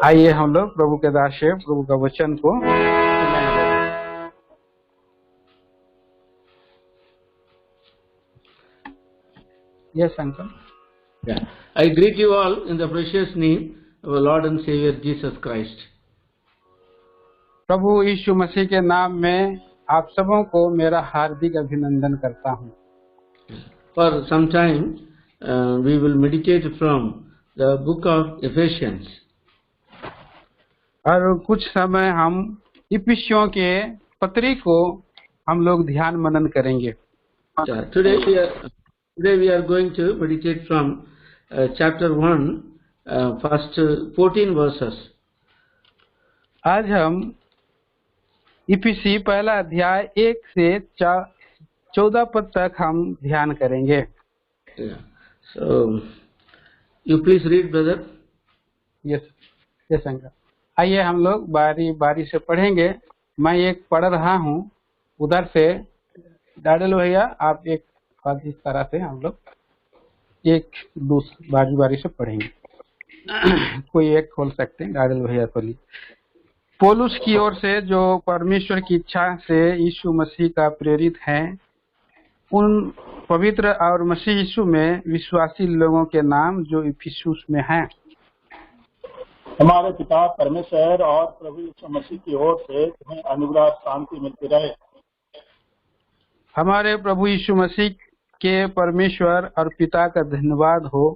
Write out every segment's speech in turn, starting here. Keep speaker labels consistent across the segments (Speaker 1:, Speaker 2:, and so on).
Speaker 1: आइए हम लोग प्रभु के दास से प्रभु का वचन को सुनेंगे। Yes, uncle.
Speaker 2: Yeah. I greet you all in the precious name of our Lord and Savior Jesus Christ.
Speaker 1: प्रभु यीशु मसीह के नाम में आप सबों को मेरा हार्दिक अभिनंदन करता हूँ।
Speaker 2: For some time we will meditate from the book of Ephesians.
Speaker 1: और कुछ समय हम इफिसियों के पत्री को हम लोग ध्यान मनन करेंगे।
Speaker 2: Today we are going to meditate from chapter 1, first 14 verses.
Speaker 1: आज हम इफिसी पहला अध्याय 1 से 14 पद तक हम ध्यान करेंगे।
Speaker 2: Yeah. So you please read, brother.
Speaker 1: Yes uncle. आइए हम लोग बारी बारी से पढ़ेंगे। मैं एक पढ़ रहा हूँ, उधर से डाडल भैया आप एक, इस तरह से हम लोग एक दूसरी बारी बारी से पढ़ेंगे। कोई एक खोल सकते हैं, डाडल भैया खोलिए। पौलुस की ओर से जो परमेश्वर की इच्छा से यीशु मसीह का प्रेरित है, उन पवित्र और मसीह यीशु में विश्वासी लोगों के नाम जो इफिसुस में हैं,
Speaker 3: हमारे पिता परमेश्वर और प्रभु यीशु मसीह की ओर से तुम्हें अनुग्रह शांति मिलती रहे।
Speaker 1: हमारे प्रभु यीशु मसीह के परमेश्वर और पिता का धन्यवाद हो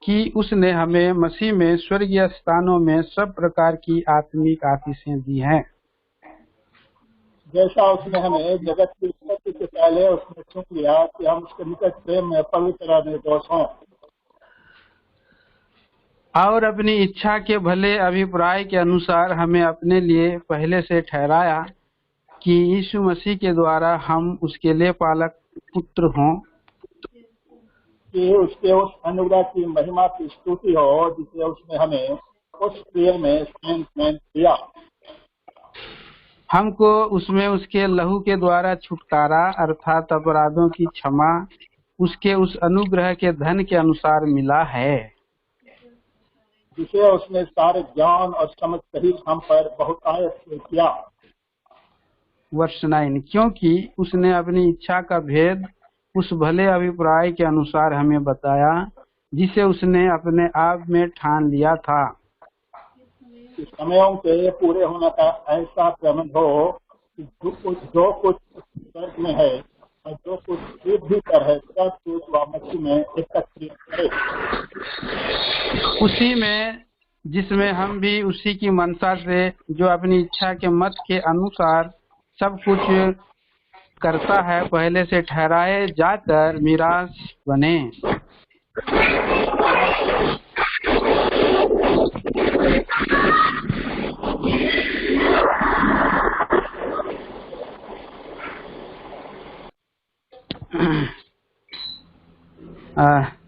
Speaker 1: कि उसने हमें मसीह में स्वर्गीय स्थानों में सब प्रकार की आत्मिक आशीषें दी हैं।
Speaker 3: जैसा उसने हमें जगत की उत्पत्ति से पहले उसने चुन लिया कि हम उसके निकट प्रेम में पवित्र और निर्दोष हों,
Speaker 1: और अपनी इच्छा के भले अभिप्राय के अनुसार हमें अपने लिए पहले से ठहराया कि यीशु मसीह के द्वारा हम उसके लिए पालक पुत्र हों,
Speaker 3: कि उसके उस अनुग्रह की महिमा की स्तुति हो जिसे उसने हमें उस प्रिय में स्नेह दिया।
Speaker 1: हमको उसमें उसके लहू के द्वारा छुटकारा अर्थात अपराधों की क्षमा उसके उस अनुग्रह के धन के अनुसार मिला है,
Speaker 3: जिसे उसने सारे ज्ञान और समझ सहित हम पर बहुतायत से किया।
Speaker 1: वर्ष 9, क्योंकि उसने अपनी इच्छा का भेद उस भले अभिप्राय के अनुसार हमें बताया जिसे उसने अपने आप में ठान लिया था,
Speaker 3: समयों के पूरे होने का ऐसा प्रबंध हो कि जो कुछ स्वर्ग में है और जो कुछ पृथ्वी पर है सब कुछ वह मसीह में एकत्रित करे।
Speaker 1: उसी में जिसमें हम भी उसी की मनसा से जो अपनी इच्छा के मत के अनुसार सब कुछ करता है पहले से ठहराए जाकर मीरास बने।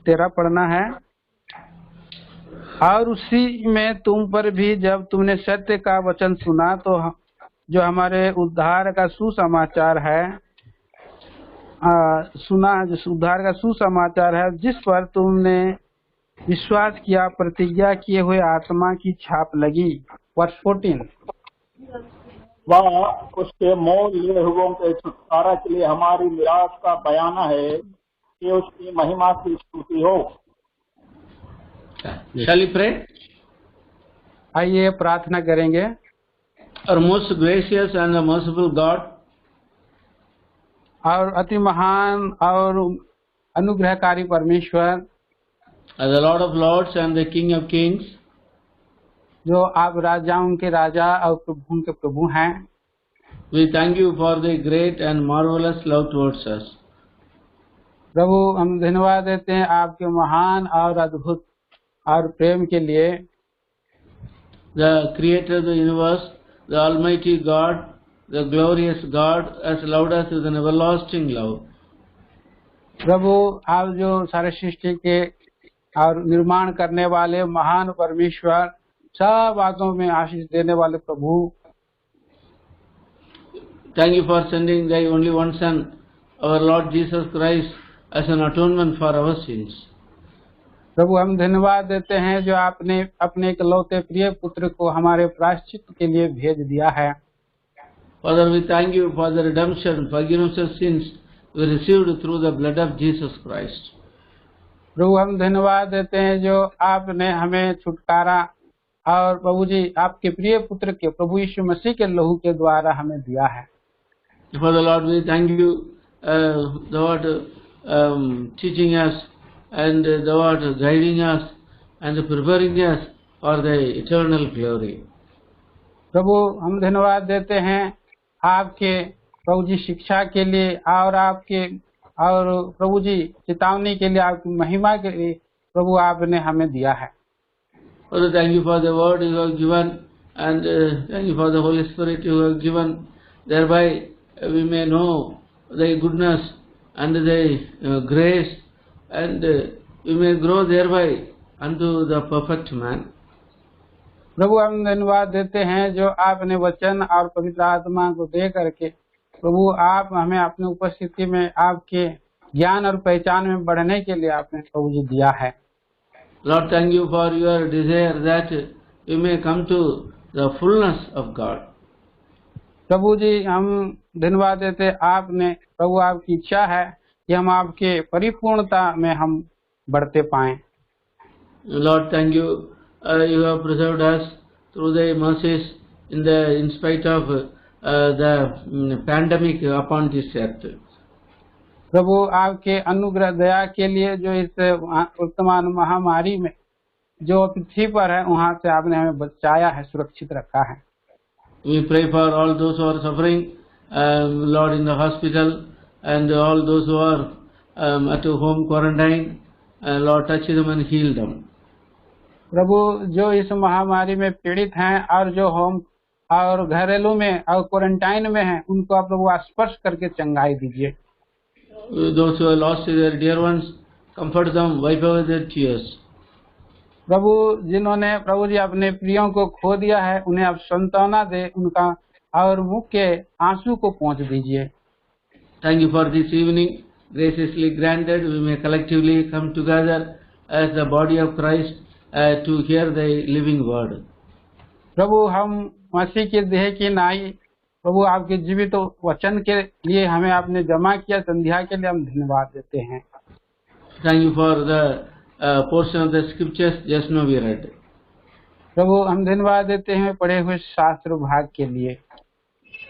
Speaker 1: तेरा पढ़ना है। और उसी में तुम पर भी जब तुमने सत्य का वचन सुना तो जो हमारे उद्धार का सुसमाचार है जो उद्धार का सुसमाचार है जिस पर तुमने विश्वास किया, प्रतिज्ञा किए हुए आत्मा की छाप लगी। वर्ष 14,
Speaker 3: वह उसके मोल लिए हुओं के छुटकारा के लिए हमारी मिरास का बयाना है कि उसकी महिमा की स्तुति हो।
Speaker 2: Shall we pray?
Speaker 1: आइए प्रार्थना करेंगे।
Speaker 2: Our most gracious and merciful God,
Speaker 1: और अति महान और अनुग्रहकारी परमेश्वर,
Speaker 2: as the Lord of Lords and the King of Kings,
Speaker 1: जो आप राजाओं के राजा और प्रभुओं के प्रभु हैं,
Speaker 2: we thank you for the great and marvelous love towards us.
Speaker 1: प्रभु हम धन्यवाद देते हैं आपके महान और अद्भुत और प्रेम के लिए।
Speaker 2: The Creator of the universe, the Almighty God, the glorious God has loved us with an everlasting love.
Speaker 1: प्रभु आप जो सारे सृष्टि के और निर्माण करने वाले महान परमेश्वर, सब बातों में आशीष देने वाले प्रभु,
Speaker 2: Thank you for sending thy only one Son, our Lord Jesus Christ, as an atonement for our sins.
Speaker 1: प्रभु हम धन्यवाद देते हैं जो आपने अपने इकलौते प्रिय पुत्र को हमारे प्रायश्चित के लिए भेज दिया है।
Speaker 2: Father, we thank you for the redemption, forgiveness of sins we received through the blood of Jesus Christ.
Speaker 1: प्रभु हम धन्यवाद देते हैं जो आपने हमें छुटकारा और प्रभु जी आपके प्रिय पुत्र के प्रभु यीशु मसीह के लहू के द्वारा हमें दिया है।
Speaker 2: Father Lord, we thank you, Lord, teaching us and Lord guiding us and preparing us for the eternal glory.
Speaker 1: प्रभु हम धन्यवाद देते हैं आपके प्रभु जी शिक्षा के लिए और आपके और प्रभु जी चेतावनी के लिए, आपकी महिमा के लिए प्रभु आपने हमें दिया है।
Speaker 2: Father, thank you for the word you have given and thank you for the Holy Spirit you have given. Thereby we may know the goodness and the grace and we may grow thereby unto the perfect man.
Speaker 1: प्रभु हम धन्यवाद देते हैं जो आपने वचन और पवित्र आत्मा को दे करके प्रभु आप हमें अपनी उपस्थिति में आपके ज्ञान और पहचान में बढ़ने के लिए आपने प्रभु जी दिया है।
Speaker 2: Lord, thank you for your desire that we may come to the fullness of God.
Speaker 1: प्रभु जी हम धन्यवाद देते आपने प्रभु आपकी इच्छा है कि हम आपके परिपूर्णता में हम बढ़ते पाएं।
Speaker 2: Lord, thank you. You have preserved us through the mercies in spite of the pandemic upon this earth.
Speaker 1: प्रभु आपके अनुग्रह दया के लिए जो इस वर्तमान महामारी में जो पृथ्वी पर है वहाँ से आपने हमें बचाया है, सुरक्षित रखा है।
Speaker 2: We pray for all those who are suffering, Lord, in the hospital and all those who are at home quarantine. Lord, touch them and heal them.
Speaker 1: प्रभु जो इस महामारी में पीड़ित हैं और जो होम और घरेलू में और क्वारंटाइन में हैं उनको आप प्रभु स्पर्श करके चंगाई दीजिए।
Speaker 2: Those who have lost their dear ones, comfort them, wipe away their tears.
Speaker 1: प्रभु जिन्होंने प्रभु जी अपने प्रियों को खो दिया है उन्हें आप सांत्वना दे, उनका और मुख के आंसू को पोंछ दीजिए।
Speaker 2: Thank you for this evening, graciously granted. We may collectively come together as the body of Christ to hear the living word.
Speaker 1: प्रभु हम मसीह के देह की नाई प्रभु आपके जीवित वचन के लिए हमें आपने जमा किया, संध्या के लिए हम धन्यवाद देते हैं।
Speaker 2: Thank you for the portion of the scriptures just now we read.
Speaker 1: प्रभु हम धन्यवाद देते हैं पढ़े हुए शास्त्र भाग के लिए।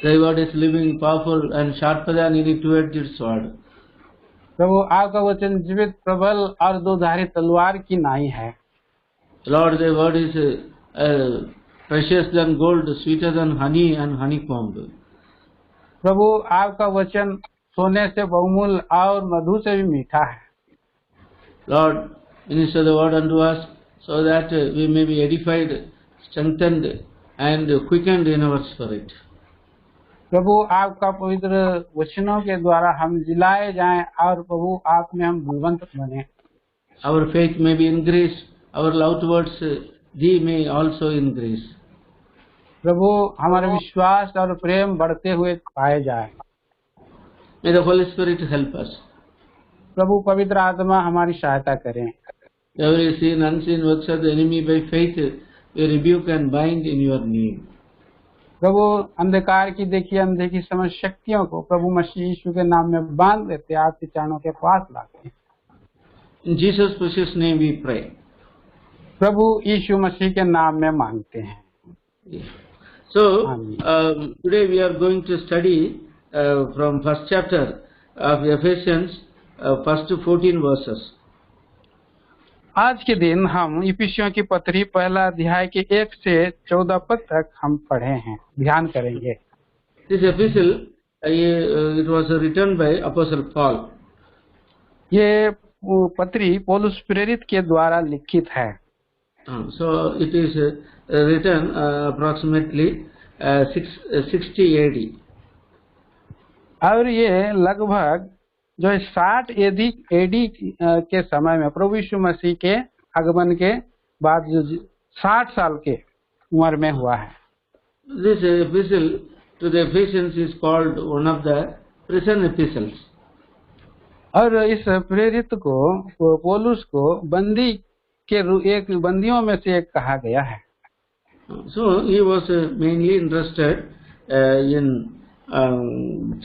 Speaker 2: Thy word is living, powerful and sharper than any two-edged sword.
Speaker 1: प्रभु आपका वचन जीवित, प्रबल और दो धारी तलवार की नाई है।
Speaker 2: Lord, thy word is precious than gold, sweeter than honey and honeycomb.
Speaker 1: प्रभु आपका वचन सोने से बहुमूल्य और मधु से भी मीठा है।
Speaker 2: Lord, minister the word unto us so that we may be edified, strengthened and quickened in our spirit.
Speaker 1: प्रभु आपका पवित्र वचनों के द्वारा हम जिलाए जाएं और प्रभु आप में हम बलवंत बने।
Speaker 2: Our faith may be increased, our love towards thee may also increase.
Speaker 1: प्रभु हमारे विश्वास और प्रेम बढ़ते हुए पाए जाए।
Speaker 2: May the Holy Spirit help us.
Speaker 1: प्रभु पवित्र आत्मा हमारी सहायता करें।
Speaker 2: Every seen, unseen works of the enemy by faith we rebuke and bind in your name.
Speaker 1: प्रभु अंधकार की देखी अनदेखी समझ शक्तियों को प्रभु मसीह यीशु के नाम में बांध देते, आपके चरणों के पास लाते हैं।
Speaker 2: In Jesus' precious name we pray.
Speaker 1: प्रभु यीशु मसीह के नाम में मांगते हैं।
Speaker 2: So today we are going to study from first chapter of Ephesians, first 14 verses.
Speaker 1: आज के दिन हम इफिसियों की पत्री पहला अध्याय के 1 से 14 पद तक हम पढ़े हैं, ध्यान करेंगे।
Speaker 2: This epistle, it was written by Apostle Paul.
Speaker 1: ये पत्री पौलुस प्रेरित के द्वारा लिखित है।
Speaker 2: So it is written approximately 60 AD.
Speaker 1: और ये लगभग जो 60 एडी के समय में प्रभु यीशु मसीह के आगमन के बाद जो 60 साल के उम्र में हुआ है।
Speaker 2: This epistle to the Ephesians is called one of the prison epistles.
Speaker 1: और इस प्रेरित को पौलुस को बंदी के एक बंदियों में से एक कहा गया है।
Speaker 2: So he was mainly interested in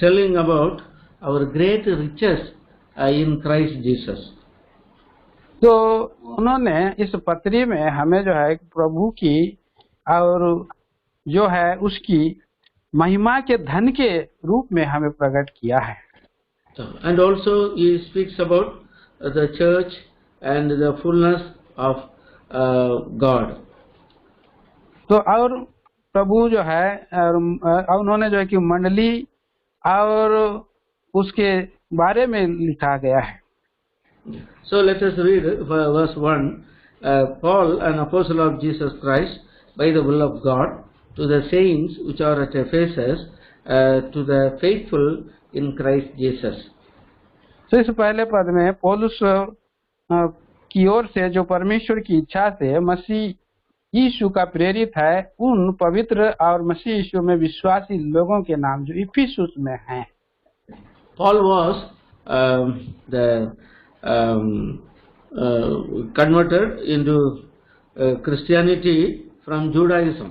Speaker 2: telling about our great riches in Christ Jesus.
Speaker 1: तो उन्होंने इस पत्री में हमें जो है प्रभु की और जो है उसकी महिमा के धन के रूप में हमें प्रकट किया है।
Speaker 2: And also he speaks about the church and the fullness of God.
Speaker 1: तो और प्रभु जो है और उन्होंने जो है कि मंडली और उसके बारे में लिखा गया है।
Speaker 2: So let us read verse 1. Paul, an apostle of Jesus Christ, by the will of God, to the saints which are at Ephesus, to the faithful in Christ Jesus.
Speaker 1: तो इस पहले पद में पौलुस की ओर से जो परमेश्वर की इच्छा से मसीह यीशु का प्रेरित है, उन पवित्र और मसीह यीशु में विश्वासी लोगों के नाम जो इफिसुस में हैं।
Speaker 2: Paul was converted into Christianity from Judaism.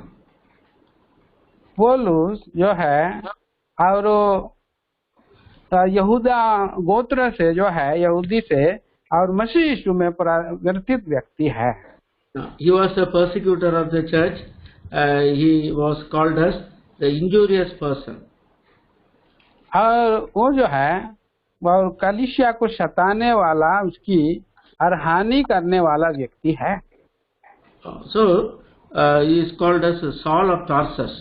Speaker 1: पौलुस जो है और यहूदा गोत्र से जो है यहूदी से और मसीह यीशु में परिवर्तित व्यक्ति है।
Speaker 2: He was a persecutor of the church. He was called as the injurious person.
Speaker 1: और वो जो है वो कलीसिया को सताने वाला, उसकी हानि करने वाला व्यक्ति है।
Speaker 2: So he is called as Saul of Tarsus.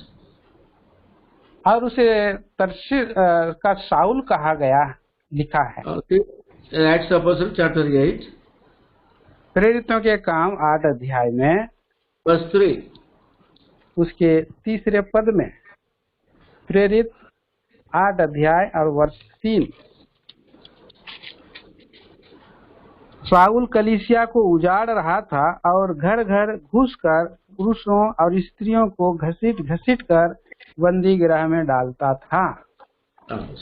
Speaker 1: और उसे तरशीस का साउल कहा गया, लिखा है।
Speaker 2: Acts of Apostles chapter 8.
Speaker 1: प्रेरितों के काम 8 अध्याय में
Speaker 2: verse 3.
Speaker 1: उसके 3 पद में, प्रेरित 8 अध्याय और वर्ष 3। साउल कलीसिया को उजाड़ रहा था और घर घर घुसकर पुरुषों और स्त्रियों को घसीट घसीट कर बंदी गृह में डालता था।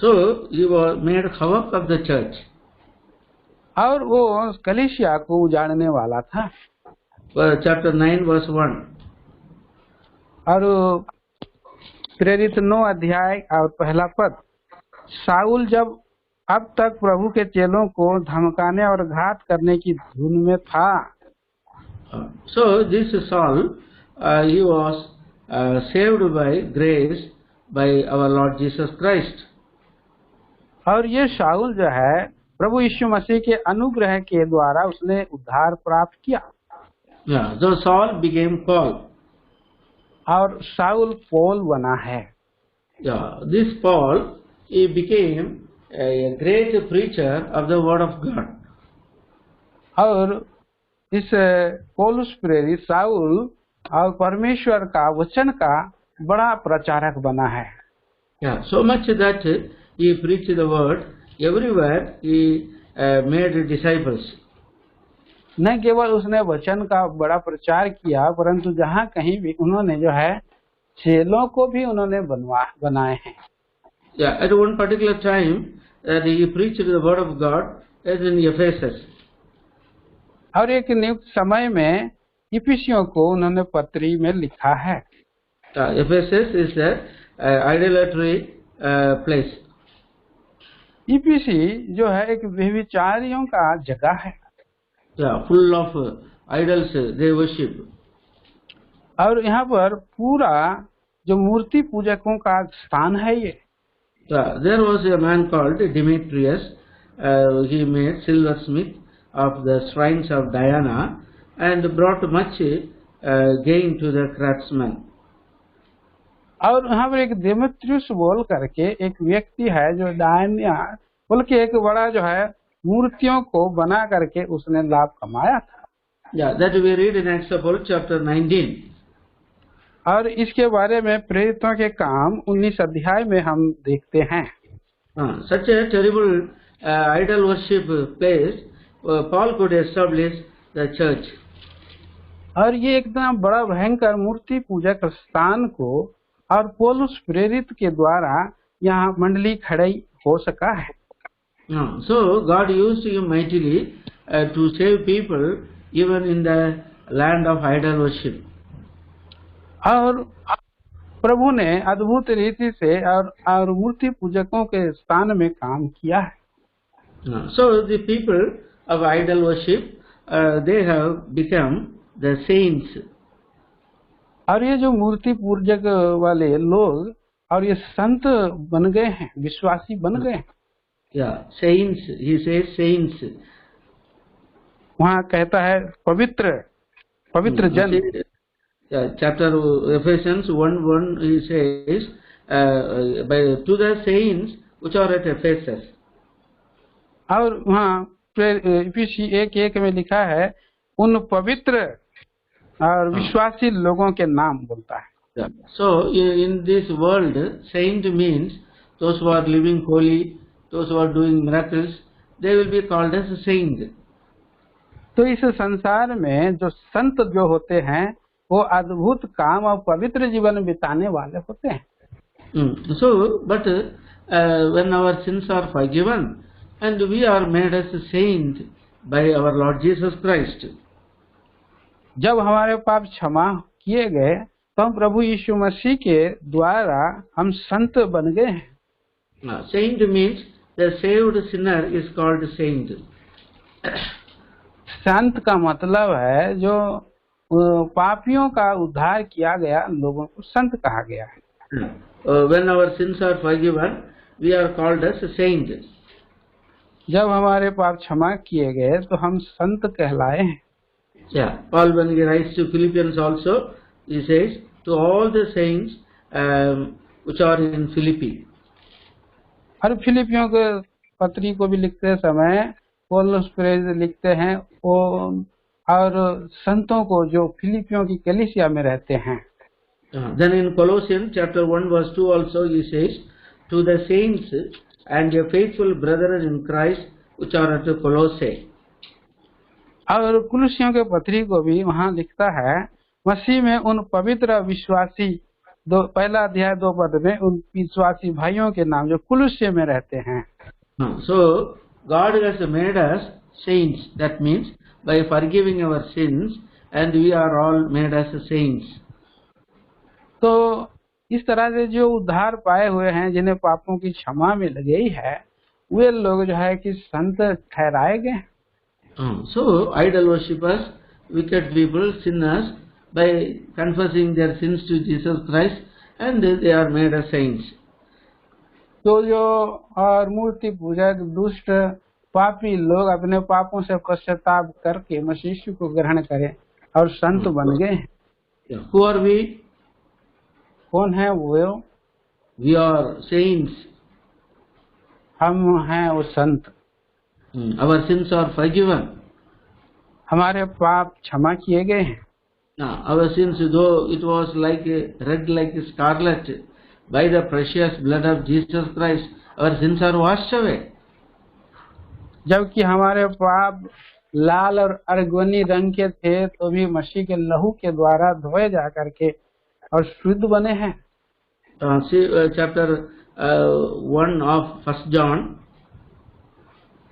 Speaker 2: So he was made havoc of the church.
Speaker 1: और वो कलीसिया को उजाड़ने वाला था।
Speaker 2: Chapter 9 verse 1.
Speaker 1: और प्रेरित 9 अध्याय और पहला पद, साउल जब अब तक प्रभु के चेलों को धमकाने और घात करने की धुन में था।
Speaker 2: So this Saul, he was saved by grace by our Lord Jesus Christ.
Speaker 1: और ये शाऊल जो है प्रभु यीशु मसीह के अनुग्रह के द्वारा उसने उद्धार प्राप्त किया।
Speaker 2: So Saul became Paul.
Speaker 1: और शाऊल पौल बना है।
Speaker 2: This Paul, he became a great preacher of the word of God.
Speaker 1: और इस पौलुस प्रेरित शाऊल और परमेश्वर का वचन का बड़ा प्रचारक बना है।
Speaker 2: So much that he preached the word everywhere. He made disciples.
Speaker 1: न केवल उसने वचन का बड़ा प्रचार किया, परंतु जहाँ कहीं भी उन्होंने जो है चेलों को भी उन्होंने बनाए हैं।
Speaker 2: At one particular time that he preached the word of God as in Ephesus.
Speaker 1: और एक नियुक्त समय में इफिसियों को उन्होंने पत्री में लिखा है।
Speaker 2: Ephesus is a idolatry place.
Speaker 1: इफिसी जो है एक व्यभिचारियों का जगह है।
Speaker 2: Full of idols they worship.
Speaker 1: और यहाँ पर पूरा जो मूर्ति पूजकों का स्थान है ये।
Speaker 2: There was a man called Demetrius. He made silversmith of the shrines of Diana and brought much gain to the craftsmen.
Speaker 1: और यहाँ पर एक देमेत्रियस बोल करके एक व्यक्ति है जो डायना बोल के एक बड़ा जो है मूर्तियों को बना करके उसने लाभ कमाया था।
Speaker 2: That we read in Acts of Apostles chapter 19.
Speaker 1: और इसके बारे में प्रेरितों के काम 19 अध्याय में हम देखते हैं।
Speaker 2: Such a terrible idol worship place, Paul could establish the church.
Speaker 1: और ये इतना बड़ा भयंकर मूर्ति पूजक स्थान को और पौलुस प्रेरित के द्वारा यहाँ मंडली खड़ी हो सका है।
Speaker 2: So God used him mightily to save people even in the land of idol worship.
Speaker 1: और प्रभु ने अद्भुत रीति से और मूर्ति पूजकों के स्थान में काम किया है.
Speaker 2: So the people of idol worship, they have become the saints.
Speaker 1: और ये जो मूर्ति पूजक वाले लोग और ये संत बन गए हैं, विश्वासी बन गए हैं.
Speaker 2: Yeah, saints. He says saints.
Speaker 1: वहाँ कहता है पवित्र जन.
Speaker 2: Chapter Ephesians 1:1 he says, to the saints which are at Ephesus.
Speaker 1: और वहाँ इफिसी 1:1 में लिखा है उन पवित्र और विश्वासी लोगों के नाम बोलता है.
Speaker 2: So in this world, saint means those who are living holy, those who are doing miracles, they will be called as saints.
Speaker 1: तो इस संसार में जो संत जो होते हैं वो अद्भुत काम और पवित्र जीवन बिताने वाले होते हैं.
Speaker 2: So, but when our sins are forgiven and we are made as a saint by our Lord Jesus Christ,
Speaker 1: जब हमारे पाप क्षमा किए गए तो हम प्रभु यीशु मसीह के द्वारा हम संत बन गए हैं.
Speaker 2: saint means the saved sinner is called saint.
Speaker 1: संत का मतलब है जो पापियों का उद्धार किया गया लोगों को संत कहा गया है.
Speaker 2: When our sins are forgiven, we are called as a saint.
Speaker 1: जब हमारे पाप क्षमा किए गए तो हम संत कहलाए हैं.
Speaker 2: Yeah, Paul when he writes to Philippians also, he says to all the saints which are in Philippi.
Speaker 1: और फिलिपियों के पत्री को भी लिखते समय पौलुस प्रेरित लिखते हैं वो और संतों को जो फिलिपियों की कलीसिया में रहते हैं.
Speaker 2: Then in Colossians chapter 1:2 also he says to the saints and your faithful brethren in Christ which are at Colossae.
Speaker 1: और कुलुसियों के पत्री को भी वहाँ लिखता है मसीह में उन पवित्र विश्वासी पहला अध्याय 2 पद में उन विश्वासी भाइयों के नाम जो कुलुस्य में रहते हैं.
Speaker 2: So God has made us saints. That means by forgiving our sins, and we are all made as saints.
Speaker 1: तो इस तरह से जो उद्धार पाए हुए हैं जिन्हें पापों की क्षमा मिल गई है वे लोग जो है कि संत ठहराए गए.
Speaker 2: So idol worshippers, wicked people, sinners, by confessing their sins to Jesus Christ, and they are made as saints.
Speaker 1: तो जो और मूर्ति पूजक दुष्ट पापी लोग अपने पापों से पश्चाताप करके मसीह को ग्रहण करें और संत बन गए.
Speaker 2: Who are we?
Speaker 1: कौन है वो?
Speaker 2: We are saints.
Speaker 1: हम हैं वो संत.
Speaker 2: Our sins are forgiven.
Speaker 1: हमारे पाप क्षमा किए गए हैं.
Speaker 2: Our sins, though it was like red like scarlet, by the precious blood of Jesus Christ, our sins are washed away.
Speaker 1: जबकि हमारे पाप लाल और अर्गवनी रंग के थे तो भी मसीह के लहू के द्वारा धोए जा करके और शुद्ध बने हैं.
Speaker 2: See chapter 1 of 1 John.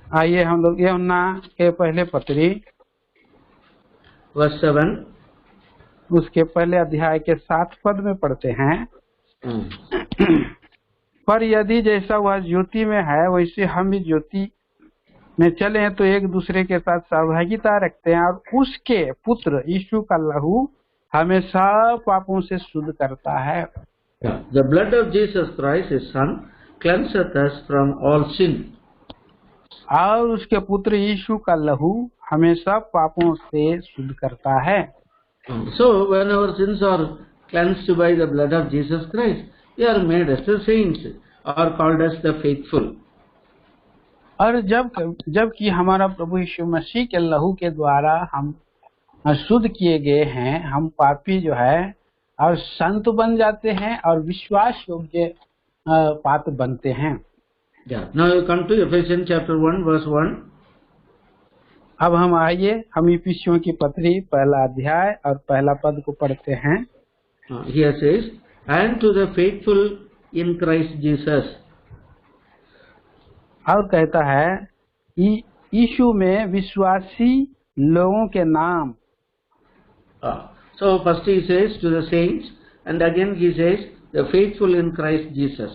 Speaker 1: आइए हम लोग यूहन्ना के पहले पत्री
Speaker 2: verse 7.
Speaker 1: उसके पहले अध्याय के 7 पद में पढ़ते हैं. पर यदि जैसा वह ज्योति में है वैसे हम भी ज्योति में चले तो एक दूसरे के साथ सहभागिता रखते हैं और उसके पुत्र यीशु का लहू हमें सब पापों से शुद्ध करता है.
Speaker 2: The blood of Jesus Christ, His Son, cleanseth us from all sin.
Speaker 1: और उसके पुत्र यीशु का लहू हमें सब पापों से शुद्ध करता है.
Speaker 2: So when our sins are cleansed by the blood of Jesus Christ, we are made as the saints, or called as the faithful.
Speaker 1: और जबकि हमारा प्रभु यीशु मसीह के लहू के द्वारा हम शुद्ध किए गए हैं हम पापी जो है और संत बन जाते हैं और विश्वास योग्य पात्र बनते हैं.
Speaker 2: Now you come to Ephesians chapter 1 verse 1.
Speaker 1: अब हम आइए हम इफिसियों की पत्री पहला अध्याय और पहला पद को पढ़ते हैं.
Speaker 2: Here says, and to the faithful in Christ Jesus.
Speaker 1: और कहता है यीशु में विश्वासी लोगों के नाम।
Speaker 2: So first he says to the saints, and again he says the faithful in Christ Jesus.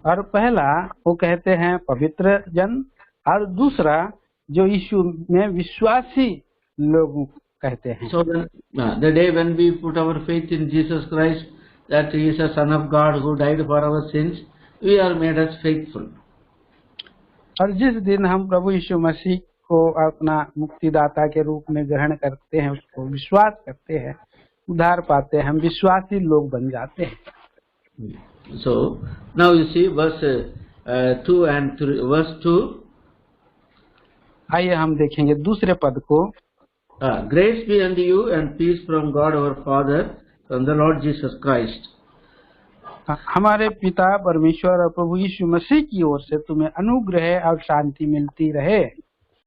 Speaker 1: और पहला वो कहते हैं पवित्र जन, और दूसरा जो यीशु में विश्वासी लोग कहते हैं।
Speaker 2: So then, the day when we put our faith in Jesus Christ, that he is a Son of God who died for our sins, we are made as faithful.
Speaker 1: और जिस दिन हम प्रभु यीशु मसीह को अपना मुक्तिदाता के रूप में ग्रहण करते हैं, उसको विश्वास करते हैं, उद्धार पाते हैं, हम विश्वासी लोग बन जाते हैं।
Speaker 2: So now you see verse 2 and 3, verse 2.
Speaker 1: आइए हम देखेंगे दूसरे पद को।
Speaker 2: Grace be unto you and peace from God our Father, from the Lord Jesus Christ.
Speaker 1: हमारे पिता परमेश्वर और प्रभु यीशु मसीह की ओर से तुम्हें अनुग्रह और शांति मिलती रहे।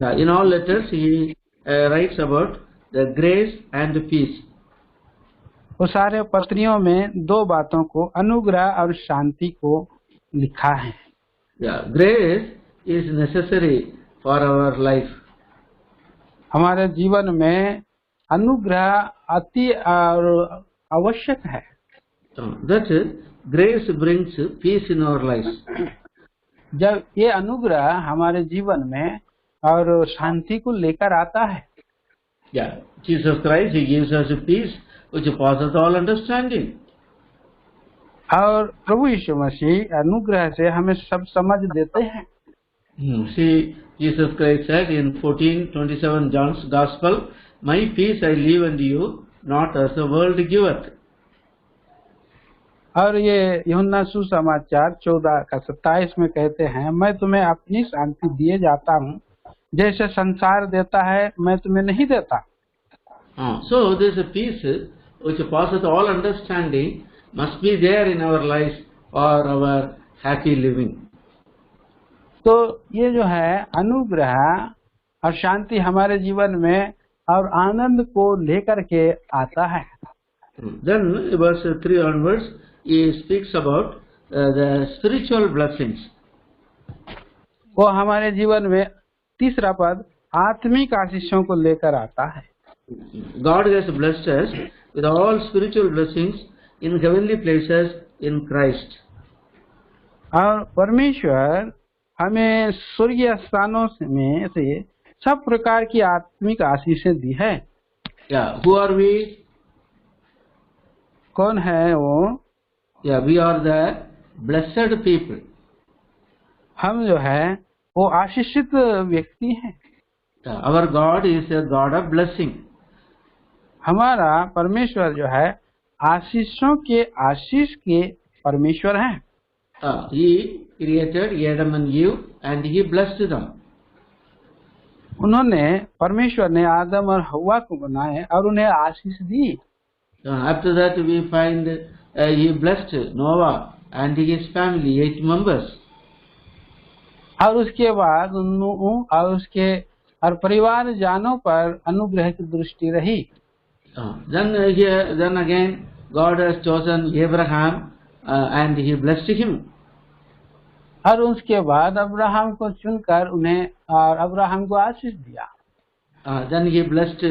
Speaker 2: In all letters he writes about the grace and peace.
Speaker 1: वो सारे पत्रियों में दो बातों को, अनुग्रह और शांति को लिखा है।
Speaker 2: Grace is necessary for our life.
Speaker 1: हमारे जीवन में अनुग्रह अति और आवश्यक है।
Speaker 2: That grace brings peace in our lives.
Speaker 1: जब ये अनुग्रह हमारे जीवन में और शांति को लेकर आता है।
Speaker 2: Jesus Christ, he gives us a peace which passes all understanding.
Speaker 1: और प्रभु यीशु मसीह अनुग्रह से हमें सब समझ देते हैं।
Speaker 2: See, Jesus Christ said in 14:27 John's Gospel, "My peace I leave unto you, not as the world giveth."
Speaker 1: और ये यूहन्ना सुसमाचार 14:27 में कहते हैं, मैं तुम्हें अपनी शांति दिए जाता हूँ, जैसे संसार देता है मैं तुम्हें नहीं देता।
Speaker 2: So this peace which passeth all understanding must be there in our lives for our happy living.
Speaker 1: तो ये जो है अनुग्रह और शांति हमारे जीवन में और आनंद को लेकर के आता है।
Speaker 2: Then verse 3 onwards he speaks about the spiritual blessings.
Speaker 1: वो हमारे जीवन में तीसरा पद आत्मिक आशीषों को लेकर आता है।
Speaker 2: God has blessed us with all spiritual blessings in heavenly places in Christ.
Speaker 1: और परमेश्वर हमें स्वर्गीय स्थानों में से सब प्रकार की आत्मिक आशीषें दी है।
Speaker 2: Who are we?
Speaker 1: कौन है वो?
Speaker 2: We are the blessed people.
Speaker 1: हम जो है वो आशीषित व्यक्ति हैं।
Speaker 2: Our God is a God of blessing.
Speaker 1: हमारा परमेश्वर जो है आशीषों के आशीष के परमेश्वर हैं।
Speaker 2: He created Adam and Eve and he blessed them.
Speaker 1: उन्होंने परमेश्वर ने आदम और हव्वा को बनाए और उन्हें आशीष दी।
Speaker 2: After that we find he blessed Noah and his family, 8 members.
Speaker 1: और उसके बाद और उसके और परिवार जानों पर अनुग्रह की दृष्टि रही।
Speaker 2: Then again God has chosen Abraham and he blessed him.
Speaker 1: और उसके बाद अब्राहम को चुनकर उन्हें और अब्राहम को आशीष दिया।
Speaker 2: Then he blessed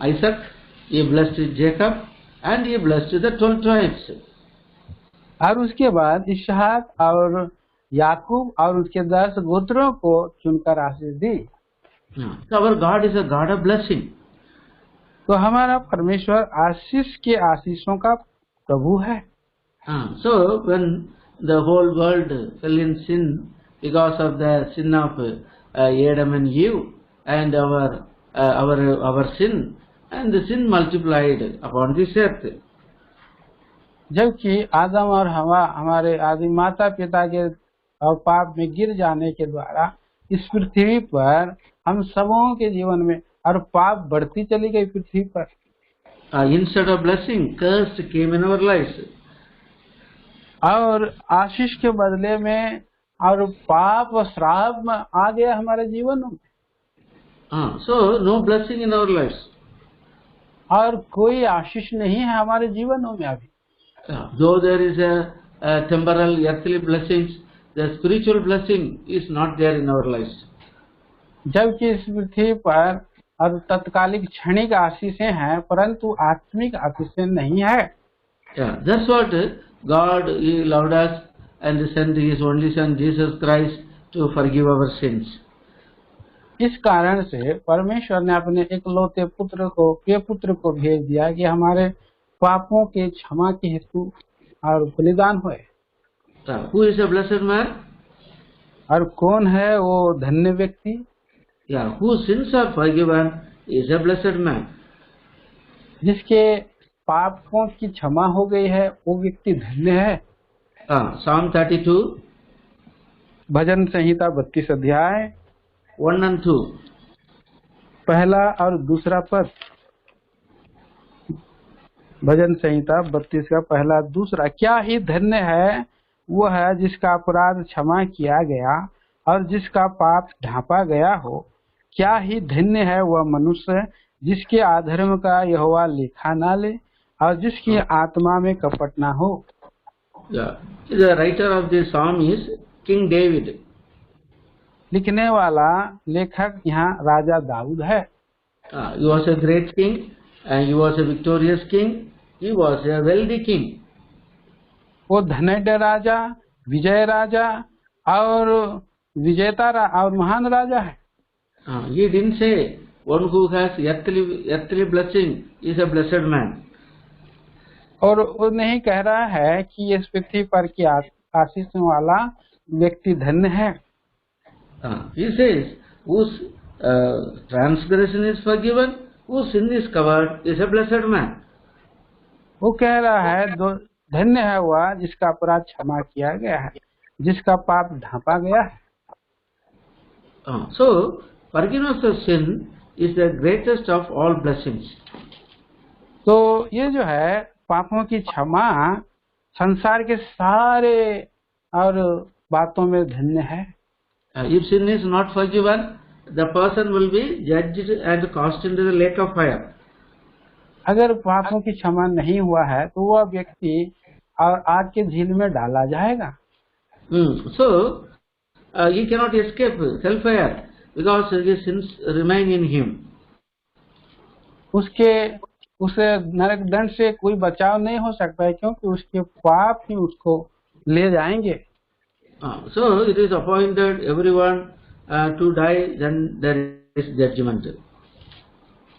Speaker 2: Isaac, he blessed Jacob and he blessed the 12 tribes.
Speaker 1: और उसके बाद इसहाक और याकूब और उसके 10 गोत्रों को चुनकर आशीष दी।
Speaker 2: So our God is a God of blessing.
Speaker 1: तो हमारा परमेश्वर आशीष के आशीषों का प्रभु है।
Speaker 2: So when the whole world fell in sin because of the sin of Adam and Eve and our sin, and the sin multiplied upon this earth.
Speaker 1: जबकि आदम और हवा हमारे आदि माता पिता के और पाप में गिर जाने के द्वारा इस पृथ्वी पर हम सबों के जीवन में और पाप बढ़ती चली गई पृथ्वी पर।
Speaker 2: Instead of blessing, curse came in our lives.
Speaker 1: और आशीष के बदले में और पाप और श्राप आ गया हमारे जीवनों में।
Speaker 2: So no blessing in our lives.
Speaker 1: और कोई आशीष नहीं है हमारे जीवनों में अभी।
Speaker 2: Though there is a temporal earthly blessings, the spiritual blessing is not there in our lives.
Speaker 1: जबकि इस पृथ्वी पर अब तत्कालिक क्षणिक आशीषें हैं, परंतु आत्मिक आशीषें नहीं है।
Speaker 2: Yeah, that's what God He loved us and sent His only Son Jesus Christ to forgive our sins.
Speaker 1: इस कारण से परमेश्वर ने अपने एकलौते पुत्र को, प्रिय पुत्र को भेज दिया कि हमारे पापों के क्षमा के हेतु और बलिदान हुए।
Speaker 2: Who is a blessed man?
Speaker 1: और कौन है वो धन्य व्यक्ति?
Speaker 2: Yeah, whose sins are forgiven is a blessed man.
Speaker 1: जिसके पापों की क्षमा हो गई है वो व्यक्ति धन्य है।
Speaker 2: Psalm 32,
Speaker 1: भजन संहिता 32 अध्याय
Speaker 2: 1 and 2.
Speaker 1: पहला और दूसरा पद। भजन संहिता 32 का पहला दूसरा। क्या ही धन्य है वह है जिसका अपराध क्षमा किया गया और जिसका पाप ढांपा गया हो। क्या ही धन्य है वह मनुष्य जिसके अधर्म का यहोवा लेखा ना ले और जिसकी आत्मा में कपट ना हो।
Speaker 2: Yeah. The writer of this psalm is King David.
Speaker 1: लिखने वाला लेखक यहाँ राजा दाऊद है।
Speaker 2: He was a great king and he was a victorious king. He was a wealthy king.
Speaker 1: वो धनढ़ राजा, विजय राजा और विजेता और महान राजा है।
Speaker 2: He didn't say one who has earthly blessing is a blessed man.
Speaker 1: और वो नहीं कह रहा है कि इस पृथ्वी पर की आशीषों वाला व्यक्ति धन्य है।
Speaker 2: He says whose transgression is forgiven, whose sin is covered is a blessed man.
Speaker 1: वो कह रहा है धन्य है वह जिसका अपराध क्षमा किया गया है, जिसका पाप ढांपा गया है।
Speaker 2: So forgiveness of sin is the greatest of all blessings.
Speaker 1: तो ये जो है पापों की क्षमा संसार के सारे और बातों में धन्य है।
Speaker 2: If sin is not forgiven, the person will be judged and cast into the lake of fire.
Speaker 1: अगर पापों की क्षमा नहीं हुआ है तो वह व्यक्ति और आग के झील में डाला जाएगा।
Speaker 2: So he cannot escape hellfire because his sins remain in him.
Speaker 1: उसे नरक दंड से कोई बचाव नहीं हो सकता है क्योंकि उसके पाप ही उसको ले जाएंगे।
Speaker 2: So it is appointed everyone to die, then there is judgment.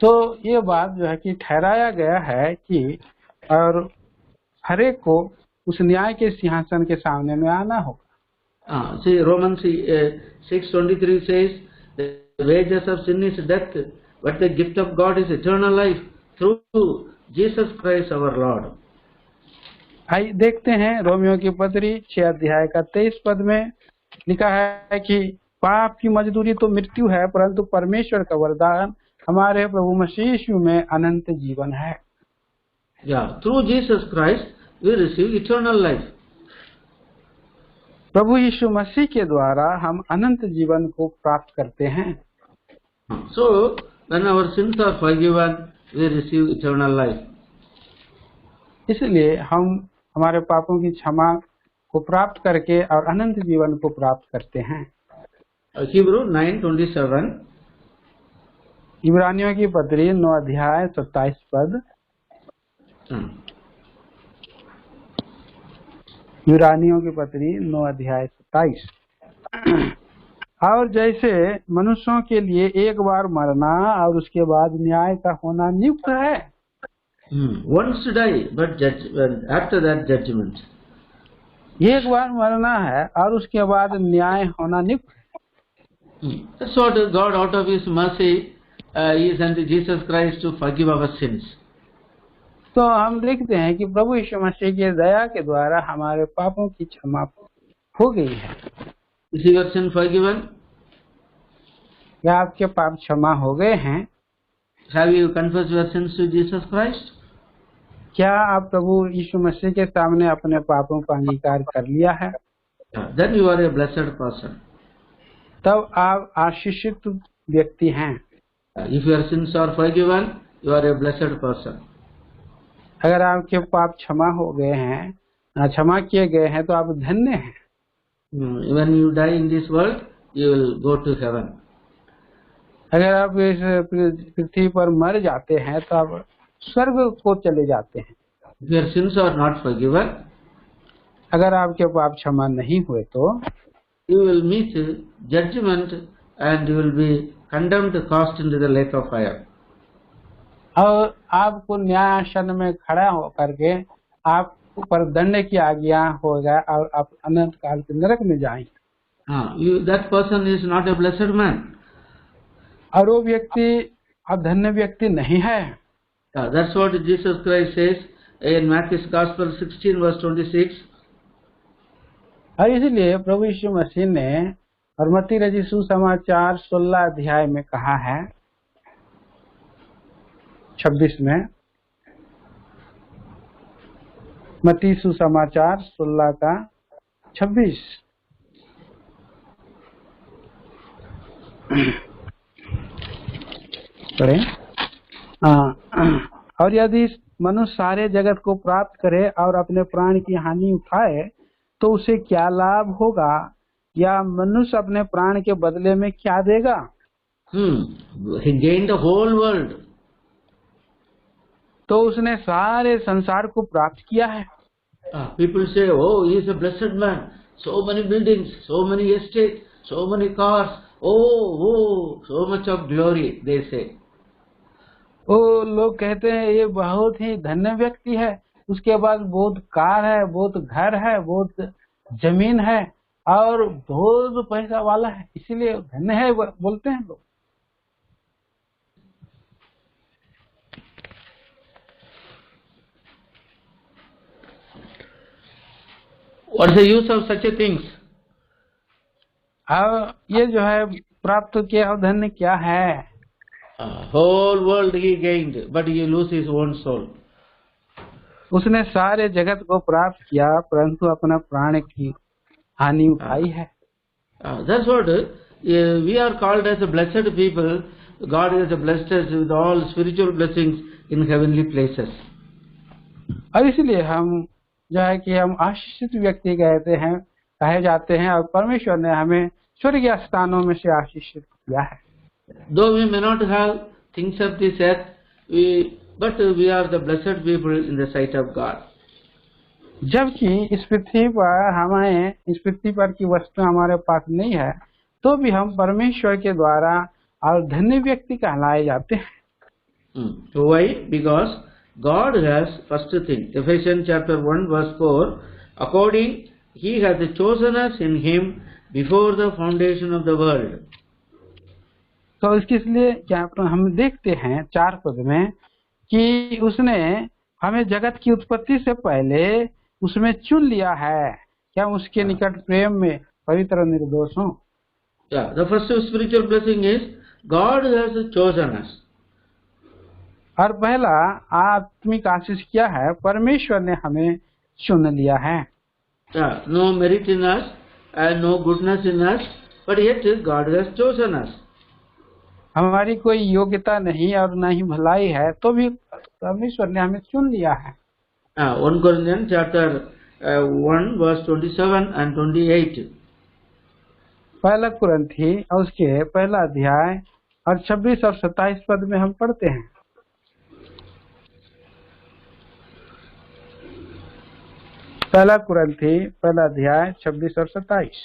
Speaker 1: तो ये बात जो है कि ठहराया गया है कि और हरेक को उस न्याय के सिंहासन के सामने में आना होगा।
Speaker 2: See Romans 6:23 says the wages of sin is death, but the gift of God is eternal life through Jesus Christ our Lord.
Speaker 1: आइए देखते हैं रोमियो की पत्री 6 अध्याय का 23 पद में लिखा है कि पाप की मजदूरी तो मृत्यु है, परंतु परमेश्वर का वरदान हमारे प्रभु मसीह यीशु में अनंत जीवन है।
Speaker 2: Yeah, through Jesus Christ we receive eternal life.
Speaker 1: प्रभु यीशु मसीह के द्वारा हम अनंत जीवन को प्राप्त करते हैं।
Speaker 2: So when our sins are forgiven, we receive eternal life.
Speaker 1: इसलिए हम हमारे पापों की क्षमा को प्राप्त करके और अनंत जीवन को प्राप्त करते हैं।
Speaker 2: Hebrew 9:27.
Speaker 1: इब्रानियों की पत्री 9 अध्याय 27 पद। इब्रानियों की पत्री 9 अध्याय 27। और जैसे मनुष्यों के लिए एक बार मरना और उसके बाद न्याय का होना नियुक्त है।
Speaker 2: Once to die, but after that judgment.
Speaker 1: एक बार मरना है और उसके बाद न्याय होना नियुक्त है।
Speaker 2: That's what God out of His mercy He sent Jesus Christ to forgive our sins.
Speaker 1: तो हम देखते हैं कि प्रभु यीशु मसीह की दया के द्वारा हमारे पापों की क्षमा हो गई है।
Speaker 2: Is your sin forgiven?
Speaker 1: क्या आपके पाप क्षमा हो गए हैं?
Speaker 2: Have you confessed your sins to Jesus Christ?
Speaker 1: क्या आप प्रभु यीशु मसीह के सामने अपने पापों का अंगीकार कर लिया है?
Speaker 2: Then you are a blessed person.
Speaker 1: तब आप आशीषित व्यक्ति हैं।
Speaker 2: If your sins are forgiven, you are a blessed person.
Speaker 1: अगर आपके पाप क्षमा हो गए हैं, क्षमा किए गए हैं, तो आप धन्य हैं।
Speaker 2: When you die in this world, you will go to heaven.
Speaker 1: अगर आप इस पृथ्वी पर मर जाते हैं तो आप स्वर्ग को चले जाते हैं।
Speaker 2: If your sins are not forgiven,
Speaker 1: अगर आपके पाप क्षमा नहीं हुए तो
Speaker 2: you will meet judgment and you will be condemned to cast into the lake of fire.
Speaker 1: और आपको न्याय आसन में खड़ा होकर के आप पर दंड की आज्ञा होगा और आप अनंत काल के नरक में जाएंगे।
Speaker 2: That person is not a blessed man.
Speaker 1: और वो व्यक्ति अधन्य व्यक्ति नहीं है।
Speaker 2: That's what Jesus Christ says in Matthew's Gospel 16 verse 26.
Speaker 1: और इसलिए प्रभु यीशु मसीह ने और मत्ती रचित सुसमाचार 16 अध्याय में कहा है 26 में, मत्ती सुसमाचार 16 का 26। पढ़े। और यदि मनुष्य सारे जगत को प्राप्त करे और अपने प्राण की हानि उठाए तो उसे क्या लाभ होगा, या मनुष्य अपने प्राण के बदले में क्या देगा?
Speaker 2: He gained the whole world.
Speaker 1: तो उसने सारे संसार को प्राप्त किया है।
Speaker 2: People say, oh, he is a blessed man. So many buildings, so many estates, so many cars. Oh, so much of glory, they say.
Speaker 1: वो लोग कहते हैं ये बहुत ही धन्य व्यक्ति है, उसके पास बहुत कार है, बहुत घर है, बहुत जमीन है और बहुत पैसा वाला है, इसीलिए धन्य है बोलते हैं लोग।
Speaker 2: What is the use of such a things?
Speaker 1: अब ये जो है प्राप्त किया धन्य क्या है?
Speaker 2: Whole world he gained, but he lose his own soul.
Speaker 1: उसने सारे जगत को प्राप्त किया परंतु अपना प्राण की हानि उठाई है।
Speaker 2: That's what we are called as a blessed people. God has blessed us with all spiritual blessings in heavenly places.
Speaker 1: और इसलिए हम जो है कि हम आशीषित व्यक्ति कहे जाते हैं और परमेश्वर ने हमें स्वर्गीय स्थानों में से आशीषित किया है।
Speaker 2: Though we may not have things of this earth, but we are the blessed people in the sight of God.
Speaker 1: जबकि इस पृथ्वी पर की वस्तु हमारे पास नहीं है, तो भी हम परमेश्वर के द्वारा और धन्य व्यक्ति कहलाए जाते हैं।
Speaker 2: So why? Because God has first thing. Ephesians chapter 1 verse 4. According He has chosen us in Him before the foundation of the world.
Speaker 1: तो इसलिए क्या हम देखते हैं 4 पद में कि उसने हमें जगत की उत्पत्ति से पहले उसमें चुन लिया है, क्या उसके निकट प्रेम में पवित्र निर्दोष हो।
Speaker 2: The first spiritual blessing is God has chosen us.
Speaker 1: और पहला आत्मिक आशीष क्या है? परमेश्वर ने हमें चुन लिया है।
Speaker 2: No merit in us and no goodness in us, but yet God has chosen us.
Speaker 1: हमारी कोई योग्यता नहीं और न ही भलाई है, तो भी परमेश्वर ने हमें चुन लिया है।
Speaker 2: 1 Corinthians chapter 1 verse 27 and 28.
Speaker 1: पहला कुरिन्थी और उसके पहला अध्याय और 26 और 27 पद में हम पढ़ते हैं। पहला कुरिन्थी पहला अध्याय 26 और 27।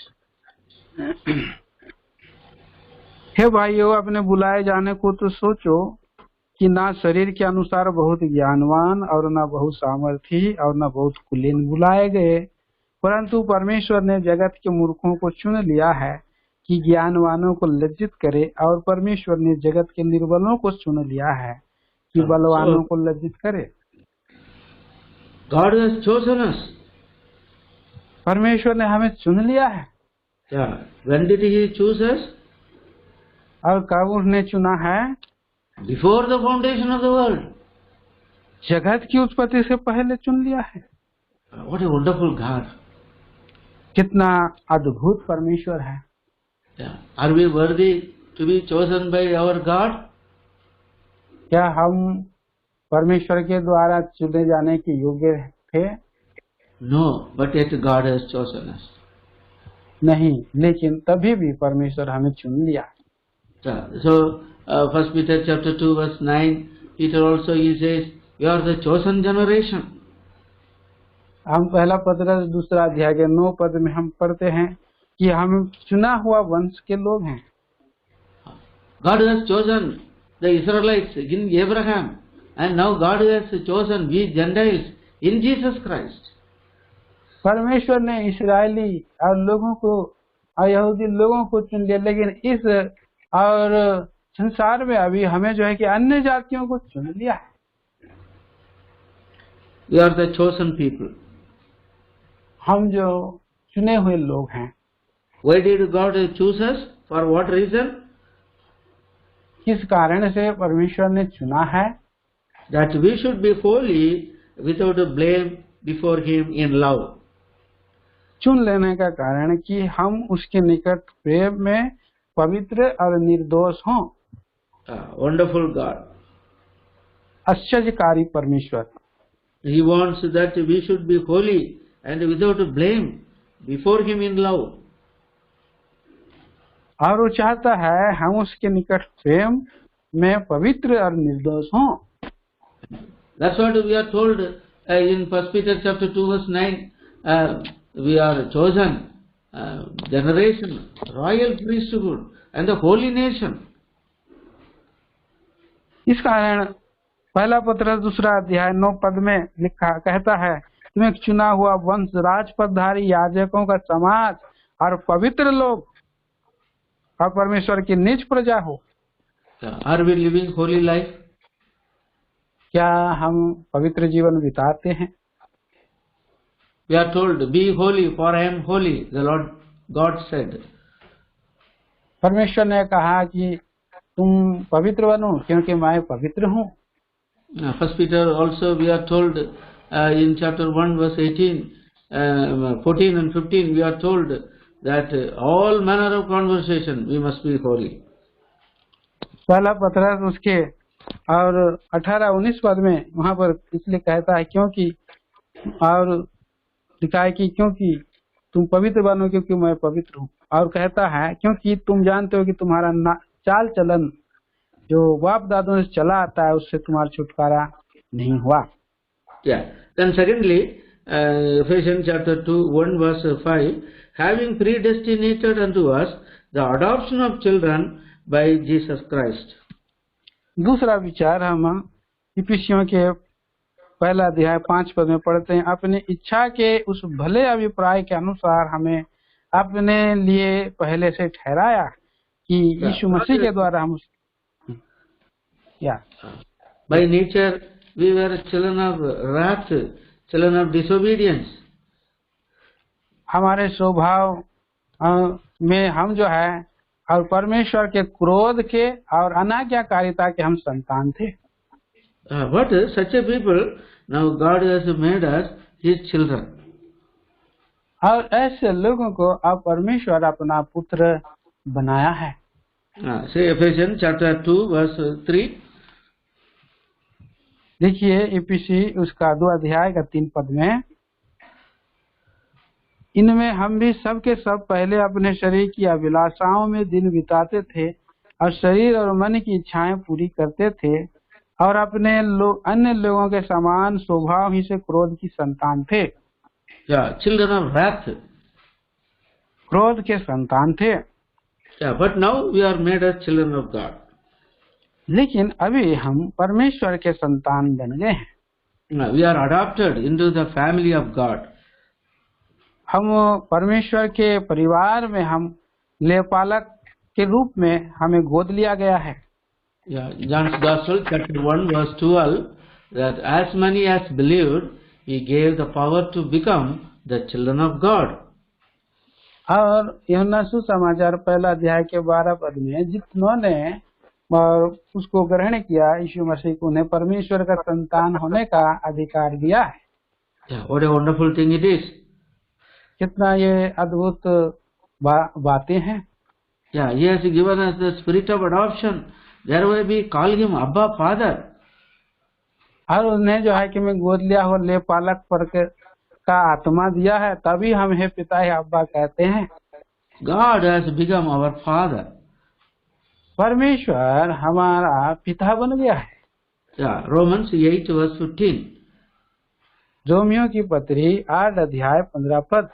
Speaker 1: हे भाइयों, अपने बुलाए जाने को तो सोचो कि ना शरीर के अनुसार बहुत ज्ञानवान और ना बहुत सामर्थी और ना बहुत कुलीन बुलाए गए, परंतु परमेश्वर ने जगत के मूर्खों को चुन लिया है कि ज्ञानवानों को लज्जित करे, और परमेश्वर ने जगत के निर्बलों को चुन लिया है कि बलवानों को लज्जित करे।
Speaker 2: God has chosen us.
Speaker 1: परमेश्वर ने हमें चुन लिया है।
Speaker 2: When did He choose us?
Speaker 1: और कब उसने चुना है?
Speaker 2: Before the foundation of the world.
Speaker 1: जगत की उत्पत्ति से पहले चुन लिया है।
Speaker 2: What a wonderful God.
Speaker 1: कितना अद्भुत परमेश्वर है।
Speaker 2: Are we worthy to be chosen by our God?
Speaker 1: क्या हम परमेश्वर के द्वारा चुने जाने के योग्य थे?
Speaker 2: No, but yet God has chosen us.
Speaker 1: नहीं, लेकिन तभी भी परमेश्वर हमें चुन लिया।
Speaker 2: So 1 Peter chapter 2 verse 9, Peter also he says, "You are the chosen generation."
Speaker 1: हम पहला पत्रस दूसरा अध्याय के 9 पद में हम पढ़ते हैं कि हम चुना हुआ वंश के लोग हैं।
Speaker 2: God has chosen the Israelites in Abraham, and now God has chosen we Gentiles in Jesus Christ.
Speaker 1: परमेश्वर ने इस्राएली और लोगों को और यहूदी लोगों को चुन लिया, लेकिन इस और संसार में अभी हमें जो है कि अन्य जातियों को चुन लिया है।
Speaker 2: We are the chosen people.
Speaker 1: हम जो चुने हुए लोग हैं।
Speaker 2: Why did God choose us? For what reason?
Speaker 1: किस कारण से परमेश्वर ने चुना है?
Speaker 2: That we should be holy without a blame before Him in love.
Speaker 1: चुन लेने का कारण कि हम उसके निकट प्रेम में पवित्र और निर्दोष हों।
Speaker 2: Wonderful God.
Speaker 1: आश्चर्यकारी परमेश्वर।
Speaker 2: He wants that we should be holy and without a blame before Him in love.
Speaker 1: और वो चाहता है हम उसके निकट प्रेम में पवित्र और निर्दोष हों।
Speaker 2: That's what we are told in 1 Peter chapter 2 verse 9. We are chosen generation, royal priesthood and the holy nation.
Speaker 1: इस कारण पहला पत्रस दूसरा अध्याय 9 पद में लिखा कहता है, तुम एक चुना हुआ वंश, राजपदधारी याजकों का समाज और पवित्र लोग और परमेश्वर की निज प्रजा हो।
Speaker 2: Are we living holy life?
Speaker 1: क्या हम पवित्र जीवन बिताते हैं?
Speaker 2: We are told, be holy for I am holy, the Lord God said.
Speaker 1: परमेश्वर ने कहा कि तुम पवित्र बनो क्योंकि मैं पवित्र हूँ।
Speaker 2: First Peter also we are told in chapter 1 verse 18, 14 and 15 we are told that all manner of conversation we must be holy.
Speaker 1: पहला पत्रस उसके और 18-19 पद में वहाँ पर इसलिए कहता है क्योंकि और लिखा है कि क्योंकि तुम पवित्र बनो क्योंकि मैं पवित्र हूँ, और कहता है क्योंकि तुम जानते हो कि तुम्हारा चाल चलन जो बाप दादों से चला आता है उससे तुम्हारा छुटकारा नहीं हुआ।
Speaker 2: Yeah. Then secondly, Ephesians chapter 2 1 verse 5, having predestinated unto us the adoption of children by Jesus Christ.
Speaker 1: दूसरा विचार हम इफिसियों के पहला अध्याय 5 पद में पढ़ते हैं, अपनी इच्छा के उस भले अभिप्राय के अनुसार हमें अपने लिए पहले से ठहराया कि यीशु मसीह के द्वारा हम
Speaker 2: By nature we were children of wrath, children of disobedience.
Speaker 1: हमारे स्वभाव में हम जो है और परमेश्वर के क्रोध के और अनाज्ञाकारिता के हम संतान थे।
Speaker 2: But such a people, now God has made us His children.
Speaker 1: और ऐसे लोगों को अब परमेश्वर अपना पुत्र बनाया है।
Speaker 2: Say Ephesians chapter 2 verse 3.
Speaker 1: देखिए इफिसी उसका 2 अध्याय का 3 पद में, इनमें हम भी सब के सब पहले अपने शरीर की अभिलाषाओं में दिन बिताते थे और शरीर और मन की इच्छाएं पूरी करते थे और अपने अन्य लोगों के समान स्वभाव ही से क्रोध की संतान थे।
Speaker 2: Children of wrath.
Speaker 1: क्रोध के संतान थे।
Speaker 2: But now we are made as children of God.
Speaker 1: लेकिन अभी हम परमेश्वर के संतान बन गए हैं।
Speaker 2: We are adopted into the family of God.
Speaker 1: हम परमेश्वर के परिवार में हम लेपालक के रूप में हमें गोद लिया गया है।
Speaker 2: John's Gospel chapter 1 verse 12, that as many as believed He gave the power to become the children of God.
Speaker 1: और यूहन्ना सुसमाचार पहला अध्याय के 12 पद में जितनों ने उसको ग्रहण किया यीशु मसीह को, उन्हें परमेश्वर का संतान होने का अधिकार दिया है।
Speaker 2: What a wonderful thing it is.
Speaker 1: कितना ये अद्भुत बातें हैं।
Speaker 2: He has given us the spirit of adoption. Thereby we call Him Abba Father.
Speaker 1: और उन्हें जो है कि मैं गोद लिया हो ले पालक पर का आत्मा दिया है, तभी हम हे पिता हे अब्बा कहते हैं।
Speaker 2: God has become our Father.
Speaker 1: परमेश्वर हमारा पिता बन गया है।
Speaker 2: Romans 8 verse 15.
Speaker 1: रोमियो की पत्री 8 अध्याय 15 पद।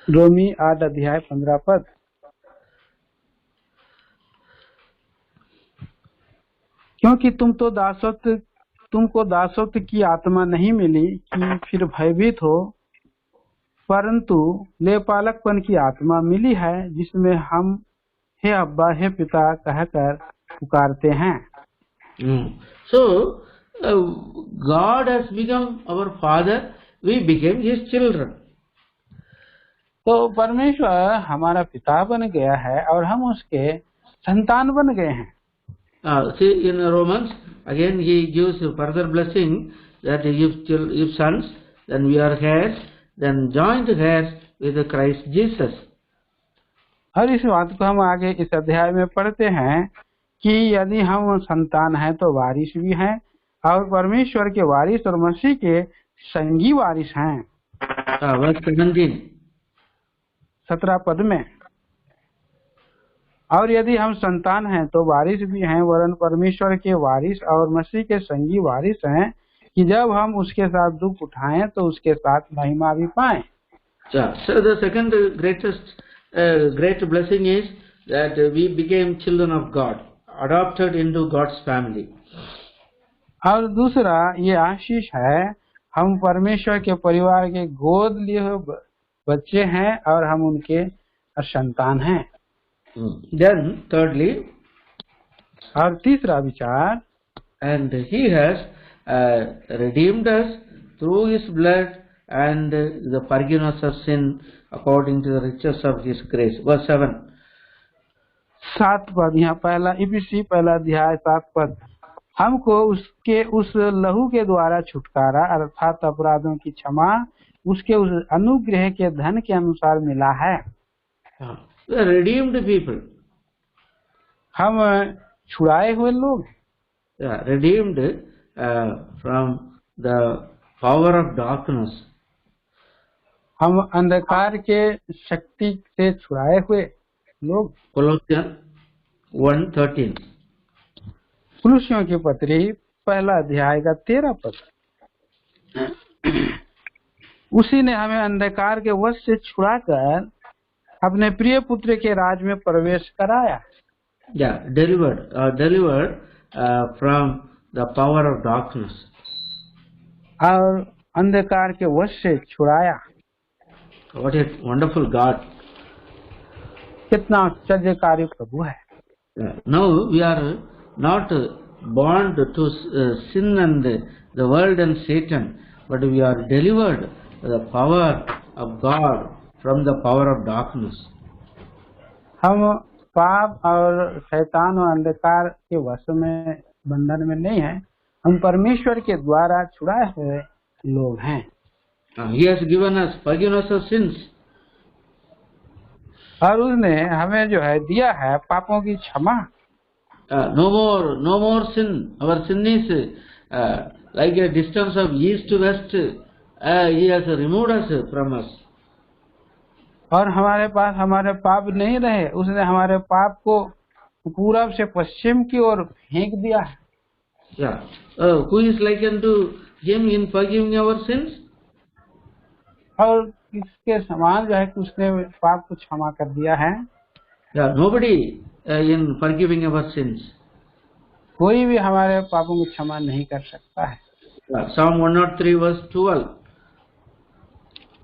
Speaker 1: रोमी 8 अध्याय 15 पद। क्योंकि तुमको दासत्व की आत्मा नहीं मिली कि फिर भयभीत हो, परंतु लेपालकपन की आत्मा मिली है, जिसमें हम हे अब्बा हे पिता कहकर पुकारते हैं।
Speaker 2: So God has become our father, we became his children.
Speaker 1: तो परमेश्वर हमारा पिता बन गया है और हम उसके संतान बन गए हैं।
Speaker 2: See in Romans again he gives a further blessing that if sons, then we are heirs, then joint heirs with Christ Jesus.
Speaker 1: और इस बात को हम आगे इस अध्याय में पढ़ते हैं कि यदि हम संतान हैं तो वारिस भी हैं और परमेश्वर के वारिस और मसीह के संगी वारिस हैं।
Speaker 2: Verse
Speaker 1: 17 पद में, और यदि हम संतान हैं तो वारिस भी हैं, वरन परमेश्वर के वारिस और मसीह के संगी वारिस हैं, कि जब हम उसके साथ दुख उठाएं तो उसके साथ महिमा भी पाएं।
Speaker 2: So the second great blessing is that we became children of God, adopted into God's family.
Speaker 1: और दूसरा ये आशीष है, हम परमेश्वर के परिवार के गोद लिए हुए बच्चे हैं और हम उनके संतान हैं।
Speaker 2: Then thirdly,
Speaker 1: और तीसरा विचार,
Speaker 2: and he has redeemed us through his blood and the forgiveness of sin according to the riches of his grace. Verse 7.
Speaker 1: 7 पद, यहाँ पहला इफिसी पहला अध्याय 7 पद, हमको उसके उस लहू के द्वारा छुटकारा अर्थात अपराधों की क्षमा उसके उस अनुग्रह के धन के अनुसार मिला है।
Speaker 2: The redeemed people.
Speaker 1: हम छुड़ाए हुए लोग,
Speaker 2: redeemed from the power of darkness.
Speaker 1: हम अंधकार के शक्ति से छुड़ाए हुए लोग।
Speaker 2: Colossians 1:13.
Speaker 1: कुलुस्सियों की पत्री पहला अध्याय का 13 पद, उसी ने हमें अंधकार के वश से छुड़ाकर अपने प्रिय पुत्र के राज में प्रवेश कराया।
Speaker 2: Delivered from the power of darkness.
Speaker 1: और अंधकार के वश से छुड़ाया।
Speaker 2: What a wonderful God.
Speaker 1: कितना आश्चर्यकारी प्रभु है।
Speaker 2: Now we are not bound to sin and the world and Satan, but we are delivered the power of God from the power of darkness.
Speaker 1: हम पाप और शैतान और अंधकार के वश में बंधन में नहीं हैं, हम परमेश्वर के द्वारा छुड़ाए हुए लोग हैं।
Speaker 2: He has given us forgiveness of sins.
Speaker 1: और उसने हमें जो है दिया है पापों की क्षमा।
Speaker 2: No more sin. Our sin is like a distance of east to west. He has removed us from us.
Speaker 1: और हमारे पास हमारे पाप नहीं रहे, उसने हमारे पाप को पूरब से पश्चिम की ओर फेंक दिया है।
Speaker 2: Who is like unto him in forgiving our sins?
Speaker 1: और इसके समान जो है कि उसने पाप को क्षमा कर दिया है।
Speaker 2: Nobody in forgiving our sins.
Speaker 1: कोई भी हमारे पापों को क्षमा नहीं कर सकता है।
Speaker 2: Psalm 103 verse 12.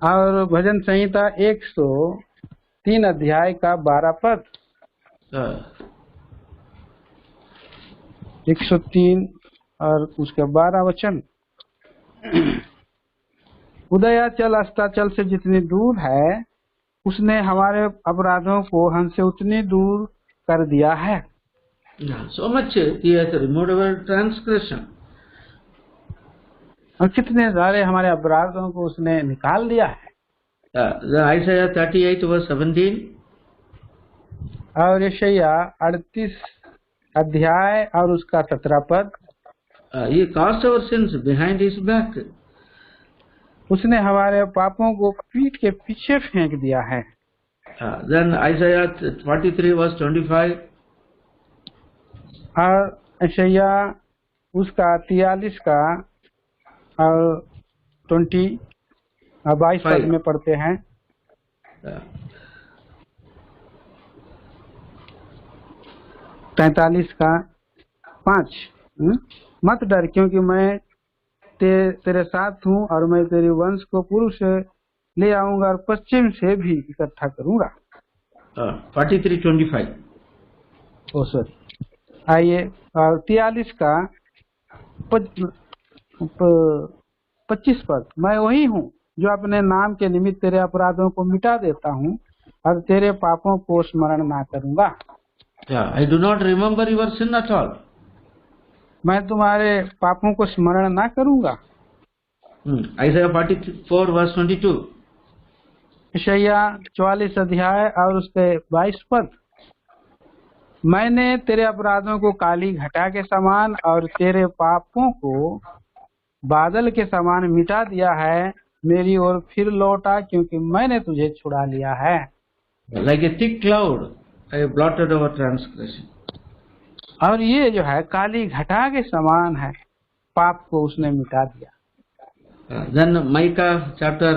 Speaker 1: और भजन संहिता 103 अध्याय का 12 पद, 103 और उसके 12 वचन, उदयाचल अस्ताचल से जितनी दूर है, उसने हमारे अपराधों को हमसे उतनी दूर कर दिया है।
Speaker 2: So much he has removed our transgression.
Speaker 1: और कितने सारे हमारे अपराधों को उसने निकाल दिया है।
Speaker 2: Isaiah 38 verse 17.
Speaker 1: और यशायाह 38 अध्याय और उसका 17 पद,
Speaker 2: He cast our sins behind his back.
Speaker 1: उसने हमारे पापों को पीठ के पीछे फेंक दिया है।
Speaker 2: Then Isaiah 43 verse 25.
Speaker 1: और यशायाह उसका 43 का और 22 पद में पढ़ते हैं। 43 का 5, मत डर क्योंकि मैं तेरे साथ हूँ और मैं तेरे वंश को पूर्व से ले आऊंगा और पश्चिम से भी इकट्ठा करूंगा।
Speaker 2: 43:25।
Speaker 1: ओ सॉरी, आइए 43 का 25 पद, मैं वही हूँ जो अपने नाम के निमित्त तेरे अपराधों को मिटा देता हूँ और तेरे पापों को स्मरण ना करूंगा।
Speaker 2: I do not remember your sin at all.
Speaker 1: मैं तुम्हारे पापों को स्मरण ना करूंगा।
Speaker 2: Isaiah 44 verse 22.
Speaker 1: यशायाह 44 अध्याय और उसके 22 पद, मैंने तेरे अपराधों को काली घटा के समान और तेरे पापों को बादल के समान मिटा दिया है। मेरी ओर फिर लौटा क्योंकि मैंने तुझे छुड़ा लिया है।
Speaker 2: Like a thick cloud, I have blotted our transgression.
Speaker 1: और ये जो है काली घटा के समान है, पाप को उसने मिटा दिया।
Speaker 2: Then Micah chapter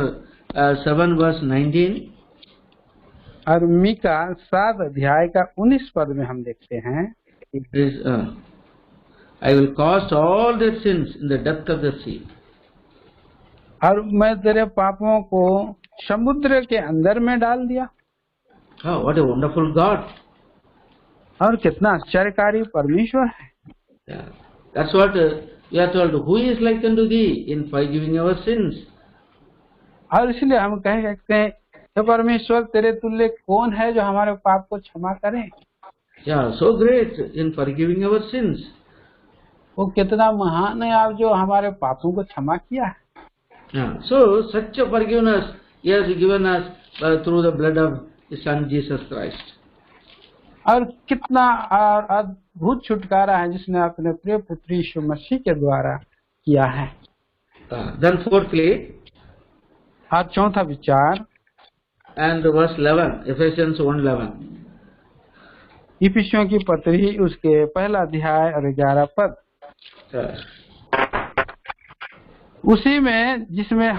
Speaker 2: 7 verse 19.
Speaker 1: और मीका 7 अध्याय का 19 पद में हम देखते हैं,
Speaker 2: I will cast all their sins in the depth of the sea.
Speaker 1: और मैं तेरे पापों को समुद्र के अंदर में डाल दिया।
Speaker 2: Oh, what a wonderful God!
Speaker 1: और कितना आश्चर्यकारी परमेश्वर है।
Speaker 2: Yeah. That's what we are told. Who is like unto thee in forgiving our sins?
Speaker 1: और इसलिए हम कह सकते हैं, हे परमेश्वर तेरे तुल्य कौन है जो हमारे पाप को क्षमा करे।
Speaker 2: Yeah, so great in forgiving our sins.
Speaker 1: वो कितना महान है आप जो हमारे पापों को क्षमा किया है।
Speaker 2: Yeah. So such a forgiveness He has given us through the blood of His Son Jesus Christ.
Speaker 1: और कितना अद्भुत छुटकारा है जिसने अपने प्रिय पुत्र यीशु मसीह के द्वारा किया है।
Speaker 2: Then fourthly,
Speaker 1: और चौथा विचार,
Speaker 2: and verse 11, Ephesians 1:11.
Speaker 1: इफिसियों की पत्री उसके पहला अध्याय और 11 पद, उसी में जिसमें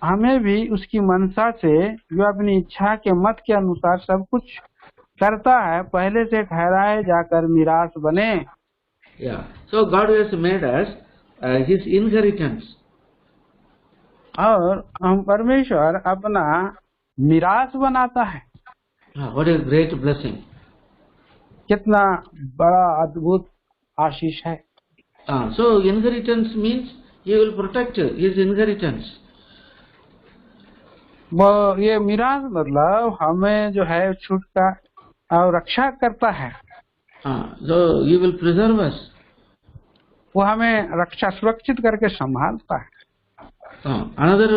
Speaker 1: हमें भी उसकी मनसा से जो अपनी इच्छा के मत के अनुसार सब कुछ करता है पहले से ठहराए जाकर मिरास बने।
Speaker 2: Yeah. So God has made us His inheritance.
Speaker 1: और हम परमेश्वर अपना मिरास बनाता है।
Speaker 2: What a great blessing!
Speaker 1: कितना बड़ा अद्भुत आशीष है।
Speaker 2: So inheritance means He will protect His inheritance.
Speaker 1: वो ये मिरास मतलब हमें जो है छुटका और रक्षा करता है।
Speaker 2: So He will preserve us.
Speaker 1: वो हमें रक्षा सुरक्षित करके संभालता है।
Speaker 2: Another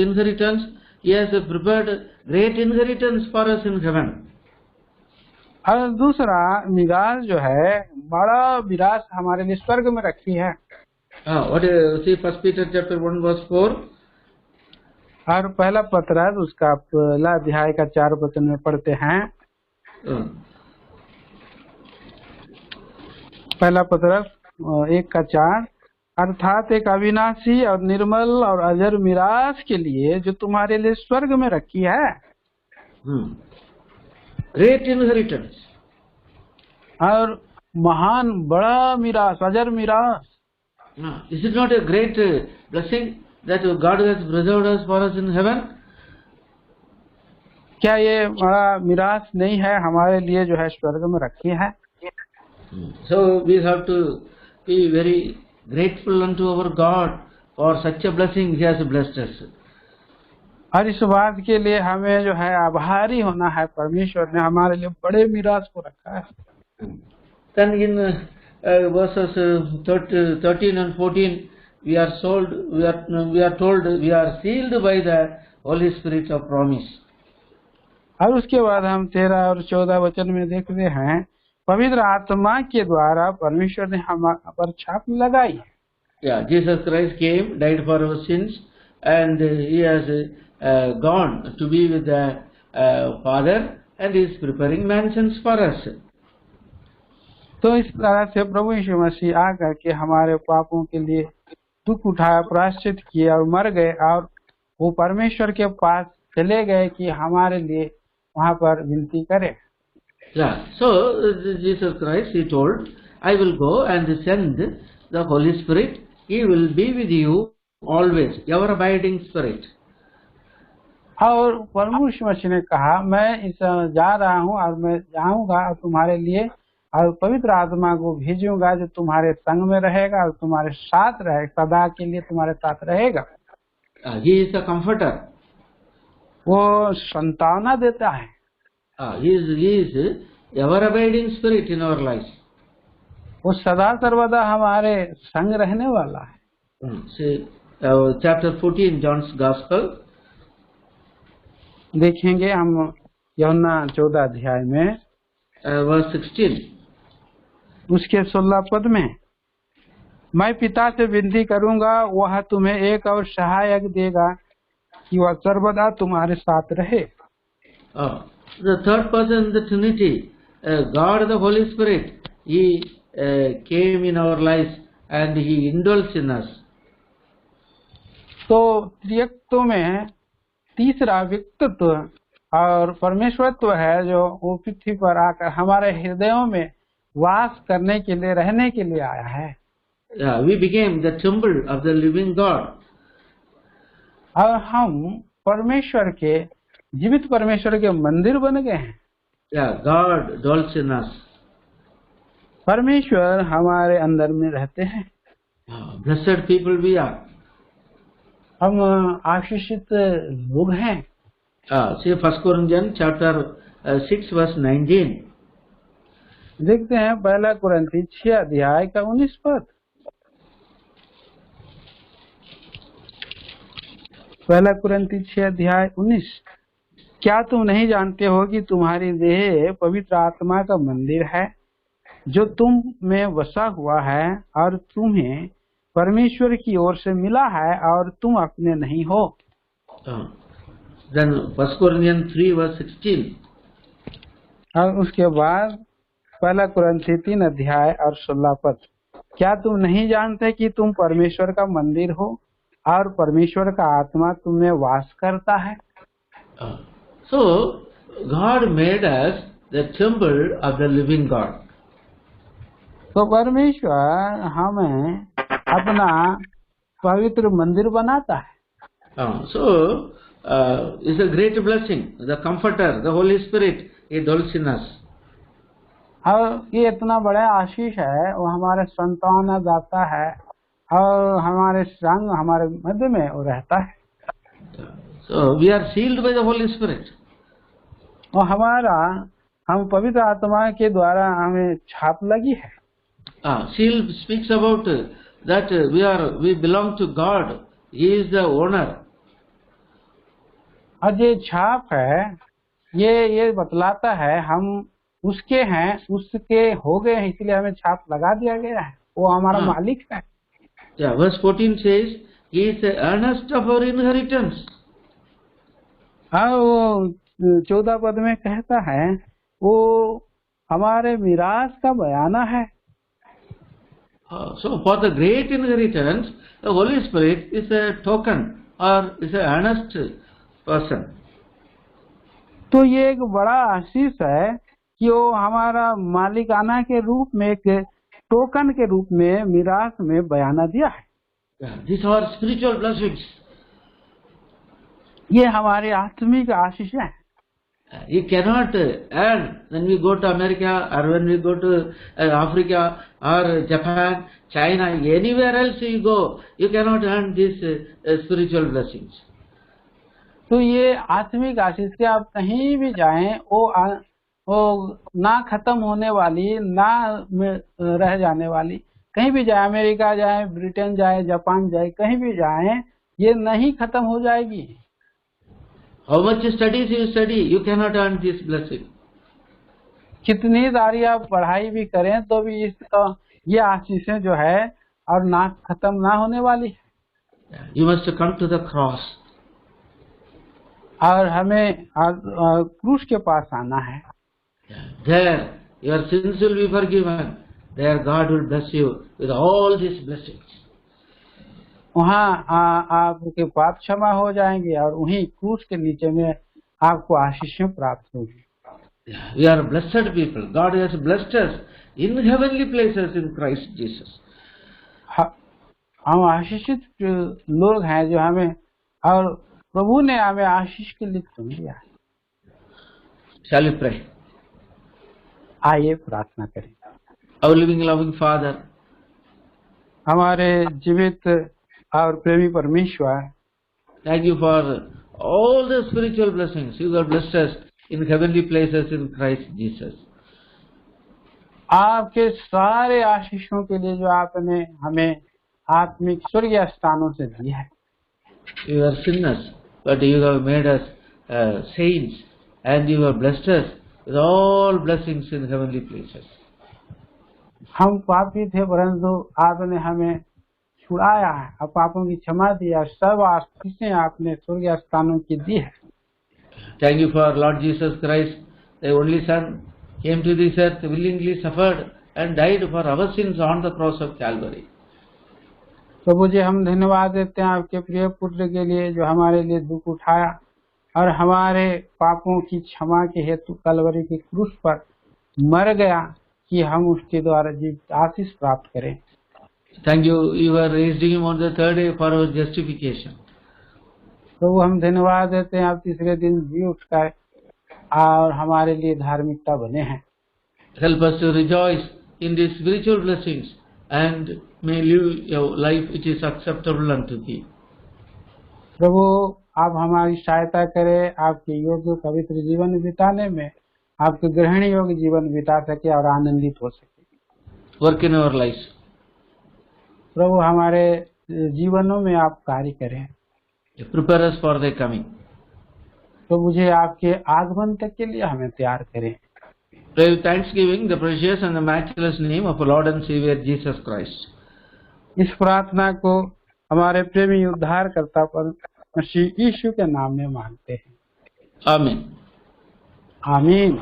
Speaker 2: inheritance, He has prepared great inheritance for us in heaven.
Speaker 1: और दूसरा मिरास जो है बड़ा मिरास हमारे लिए स्वर्ग में रखी है।
Speaker 2: What is see 1 Peter chapter 1 verse 4.
Speaker 1: और पहला पत्र उसका पहला अध्याय का 4 वचन में पढ़ते हैं। पहला पत्र 1 का 4, अर्थात एक अविनाशी और निर्मल और अजर मिरास के लिए जो तुम्हारे लिए स्वर्ग में रखी है।
Speaker 2: Great inheritance.
Speaker 1: और महान बड़ा मिरास, अजर मिरास।
Speaker 2: Is it not a great blessing that God has preserved us for us in heaven?
Speaker 1: क्या ये बड़ा मिरास नहीं है हमारे लिए जो है स्वर्ग में रखी है।
Speaker 2: So we have to be very grateful unto our God for such a blessing He has blessed us.
Speaker 1: और इस बात के लिए हमें जो है आभारी होना है, परमेश्वर ने हमारे लिए बड़े मिरास को रखा है।
Speaker 2: Then in verses 13 and 14 we are told we are sealed by the Holy Spirit of promise.
Speaker 1: और उसके बाद हम 13 और 14 वचन में देखते हैं, पवित्र आत्मा के द्वारा परमेश्वर ने हम पर छाप लगाई।
Speaker 2: Yeah, Jesus Christ came, died for our sins, and he has gone to be with the Father, and he is preparing mansions for us.
Speaker 1: तो इस तरह से प्रभु यीशु मसीह आकर के हमारे पापों के लिए दुख उठाया, प्रायश्चित किया और मर गए, और वो परमेश्वर के पास चले गए कि हमारे लिए वहाँ पर विनती करें।
Speaker 2: Yeah. So Jesus Christ, he told, I will go and send the Holy Spirit. He will be with you always, ever abiding Spirit.
Speaker 1: और प्रभु यीशु मसीह ने कहा, मैं इस जा रहा हूँ और मैं जाऊंगा और तुम्हारे लिए और पवित्र आत्मा को भेजूंगा जो तुम्हारे संग में रहेगा और तुम्हारे साथ रहेगा, सदा के लिए तुम्हारे साथ रहेगा।
Speaker 2: He is the comforter.
Speaker 1: वो संतावना देता है।
Speaker 2: He is ever abiding Spirit in our lives.
Speaker 1: वो सदा सर्वदा हमारे संग रहने वाला है।
Speaker 2: See, chapter 14, John's Gospel.
Speaker 1: देखेंगे हम यूहन्ना 14 अध्याय में
Speaker 2: verse 16.
Speaker 1: उसके 16 पद में, मैं पिता से विनती करूंगा, वह तुम्हें एक और सहायक देगा कि वह सर्वदा तुम्हारे साथ रहे।
Speaker 2: The third person in the Trinity, God the Holy Spirit, he came in our lives and he indwells in us.
Speaker 1: तो त्रिएकत्व में तीसरा व्यक्तित्व और परमेश्वरत्व है जो वो पृथ्वी पर आकर हमारे हृदयों में वास करने के लिए, रहने के लिए आया है।
Speaker 2: We became the temple of the living God.
Speaker 1: और हम परमेश्वर के, जीवित परमेश्वर के मंदिर बन गए हैं।
Speaker 2: God dwells in us.
Speaker 1: परमेश्वर हमारे अंदर में रहते हैं।
Speaker 2: Blessed people we are.
Speaker 1: हम आशीषित लोग हैं।
Speaker 2: See 1 Corinthians chapter 6 verse 19.
Speaker 1: देखते हैं 1 कुरिन्थी 6 अध्याय का 19 पद। 1 कुरिन्थी 6 अध्याय 19, क्या तुम नहीं जानते हो कि तुम्हारी देह पवित्र आत्मा का मंदिर है जो तुम में बसा हुआ है और तुम्हें परमेश्वर की ओर से मिला है और तुम अपने नहीं हो।
Speaker 2: Then 1 Corinthians 3 verse 16.
Speaker 1: और उसके बाद 1 कुरिन्थी 3 अध्याय और 16 पद, क्या तुम नहीं जानते कि तुम परमेश्वर का मंदिर हो और परमेश्वर का आत्मा तुम में वास करता है।
Speaker 2: So God made us the temple of the living God.
Speaker 1: तो परमेश्वर हमें अपना पवित्र मंदिर बनाता है।
Speaker 2: So it's a great blessing. The Comforter, the Holy Spirit, he dwells in us.
Speaker 1: और ये इतना बड़ा आशीष है, वो हमारे संतावना दाता है और हमारे संग, हमारे मध्य में वो रहता है।
Speaker 2: So we are sealed by the Holy Spirit.
Speaker 1: और हम पवित्र आत्मा के द्वारा हमें छाप लगी है।
Speaker 2: Seal speaks about that we belong to God. He is the owner.
Speaker 1: और ये छाप है, ये बतलाता है हम उसके हैं, उसके हो गए हैं, इसलिए हमें छाप लगा दिया गया है, वो हमारा मालिक है।
Speaker 2: Verse 14 says, He is the earnest of our inheritance.
Speaker 1: वो 14 पद में कहता है वो हमारे मिरास का बयाना है।
Speaker 2: So for the great inheritance, the Holy Spirit is a token or is an earnest person.
Speaker 1: तो ये एक बड़ा आशीष है कि वो हमारा मालिकाना के रूप में, एक टोकन के रूप में मिरास में बयाना दिया है।
Speaker 2: These are spiritual blessings.
Speaker 1: ये हमारे आत्मिक आशीष है।
Speaker 2: You cannot earn when we go to America or when we go to Africa or Japan, China, anywhere else you go, you cannot earn these spiritual blessings.
Speaker 1: तो ये आत्मिक आशीष से आप कहीं भी जाएं, वो ना खत्म होने वाली, ना रह जाने वाली, कहीं भी जाए, अमेरिका जाए, ब्रिटेन जाए, जापान जाए, कहीं भी जाए, ये नहीं खत्म हो जाएगी।
Speaker 2: How much studies you study, you cannot earn this blessing.
Speaker 1: कितनी सारी आप पढ़ाई भी करें तो भी इसका ये आशीषें जो है और ना खत्म ना होने वाली है।
Speaker 2: You must come to the cross.
Speaker 1: और हमें क्रूस के पास आना है।
Speaker 2: There your sins will be forgiven. There God will bless you with all these blessings.
Speaker 1: वहाँ आपके पाप क्षमा हो जाएंगे और वहीं क्रूस के नीचे में आपको आशीषें प्राप्त होगी।
Speaker 2: We are blessed people. God has blessed us in heavenly places in Christ Jesus.
Speaker 1: हम आशीषित लोग हैं जो हमें, और प्रभु ने हमें आशीष के लिए चुन लिया है।
Speaker 2: Shall we pray?
Speaker 1: आइए प्रार्थना करें।
Speaker 2: Our living loving Father,
Speaker 1: हमारे जीवित और प्रेमी परमेश्वर,
Speaker 2: thank you for all the spiritual blessings you have blessed us in heavenly places in Christ Jesus.
Speaker 1: आपके सारे आशीषों के लिए जो आपने हमें आत्मिक स्वर्गीय स्थानों से दिया है।
Speaker 2: We are sinners, but you have made us saints, and you have blessed us with all blessings in heavenly places.
Speaker 1: हम पापी थे, परंतु आपने हमें छुड़ाया है और पापों की क्षमा दी और सब आशीषें आपने स्वर्गीय स्थानों की दी है।
Speaker 2: Thank you for Lord Jesus Christ, the only Son, came to this earth, willingly suffered and died for our sins on the cross of Calvary.
Speaker 1: प्रभु जी, हम धन्यवाद देते हैं आपके प्रिय पुत्र के लिए जो हमारे लिए दुख उठाया और हमारे पापों की क्षमा के हेतु कलवरी की क्रूस पर मर गया कि हम उसके द्वारा जीवित आशीष प्राप्त करें।
Speaker 2: Thank you, you are raised him on the third day for our justification.
Speaker 1: प्रभु, हम धन्यवाद देते हैं आप तीसरे दिन जी उठकर और हमारे लिए धार्मिकता बने हैं।
Speaker 2: Help us to rejoice in these spiritual blessings and may live your life which is acceptable unto thee.
Speaker 1: प्रभु, आप हमारी सहायता करें आपके योग्य पवित्र जीवन बिताने में, आपके ग्रहण योग्य जीवन बिता सके और आनंदित हो सके।
Speaker 2: Work in our lives.
Speaker 1: प्रभु, हमारे जीवनों में आप कार्य करें।
Speaker 2: Prepare us for the coming.
Speaker 1: तो मुझे आपके आगमन तक के लिए हमें तैयार करें।
Speaker 2: Pray with thanksgiving the precious and the matchless name of our Lord and Savior Jesus Christ.
Speaker 1: इस प्रार्थना को हमारे प्रेमी उद्धारकर्ता पर मसीह यीशु के नाम में मांगते हैं।
Speaker 2: Amen.
Speaker 1: आमीन।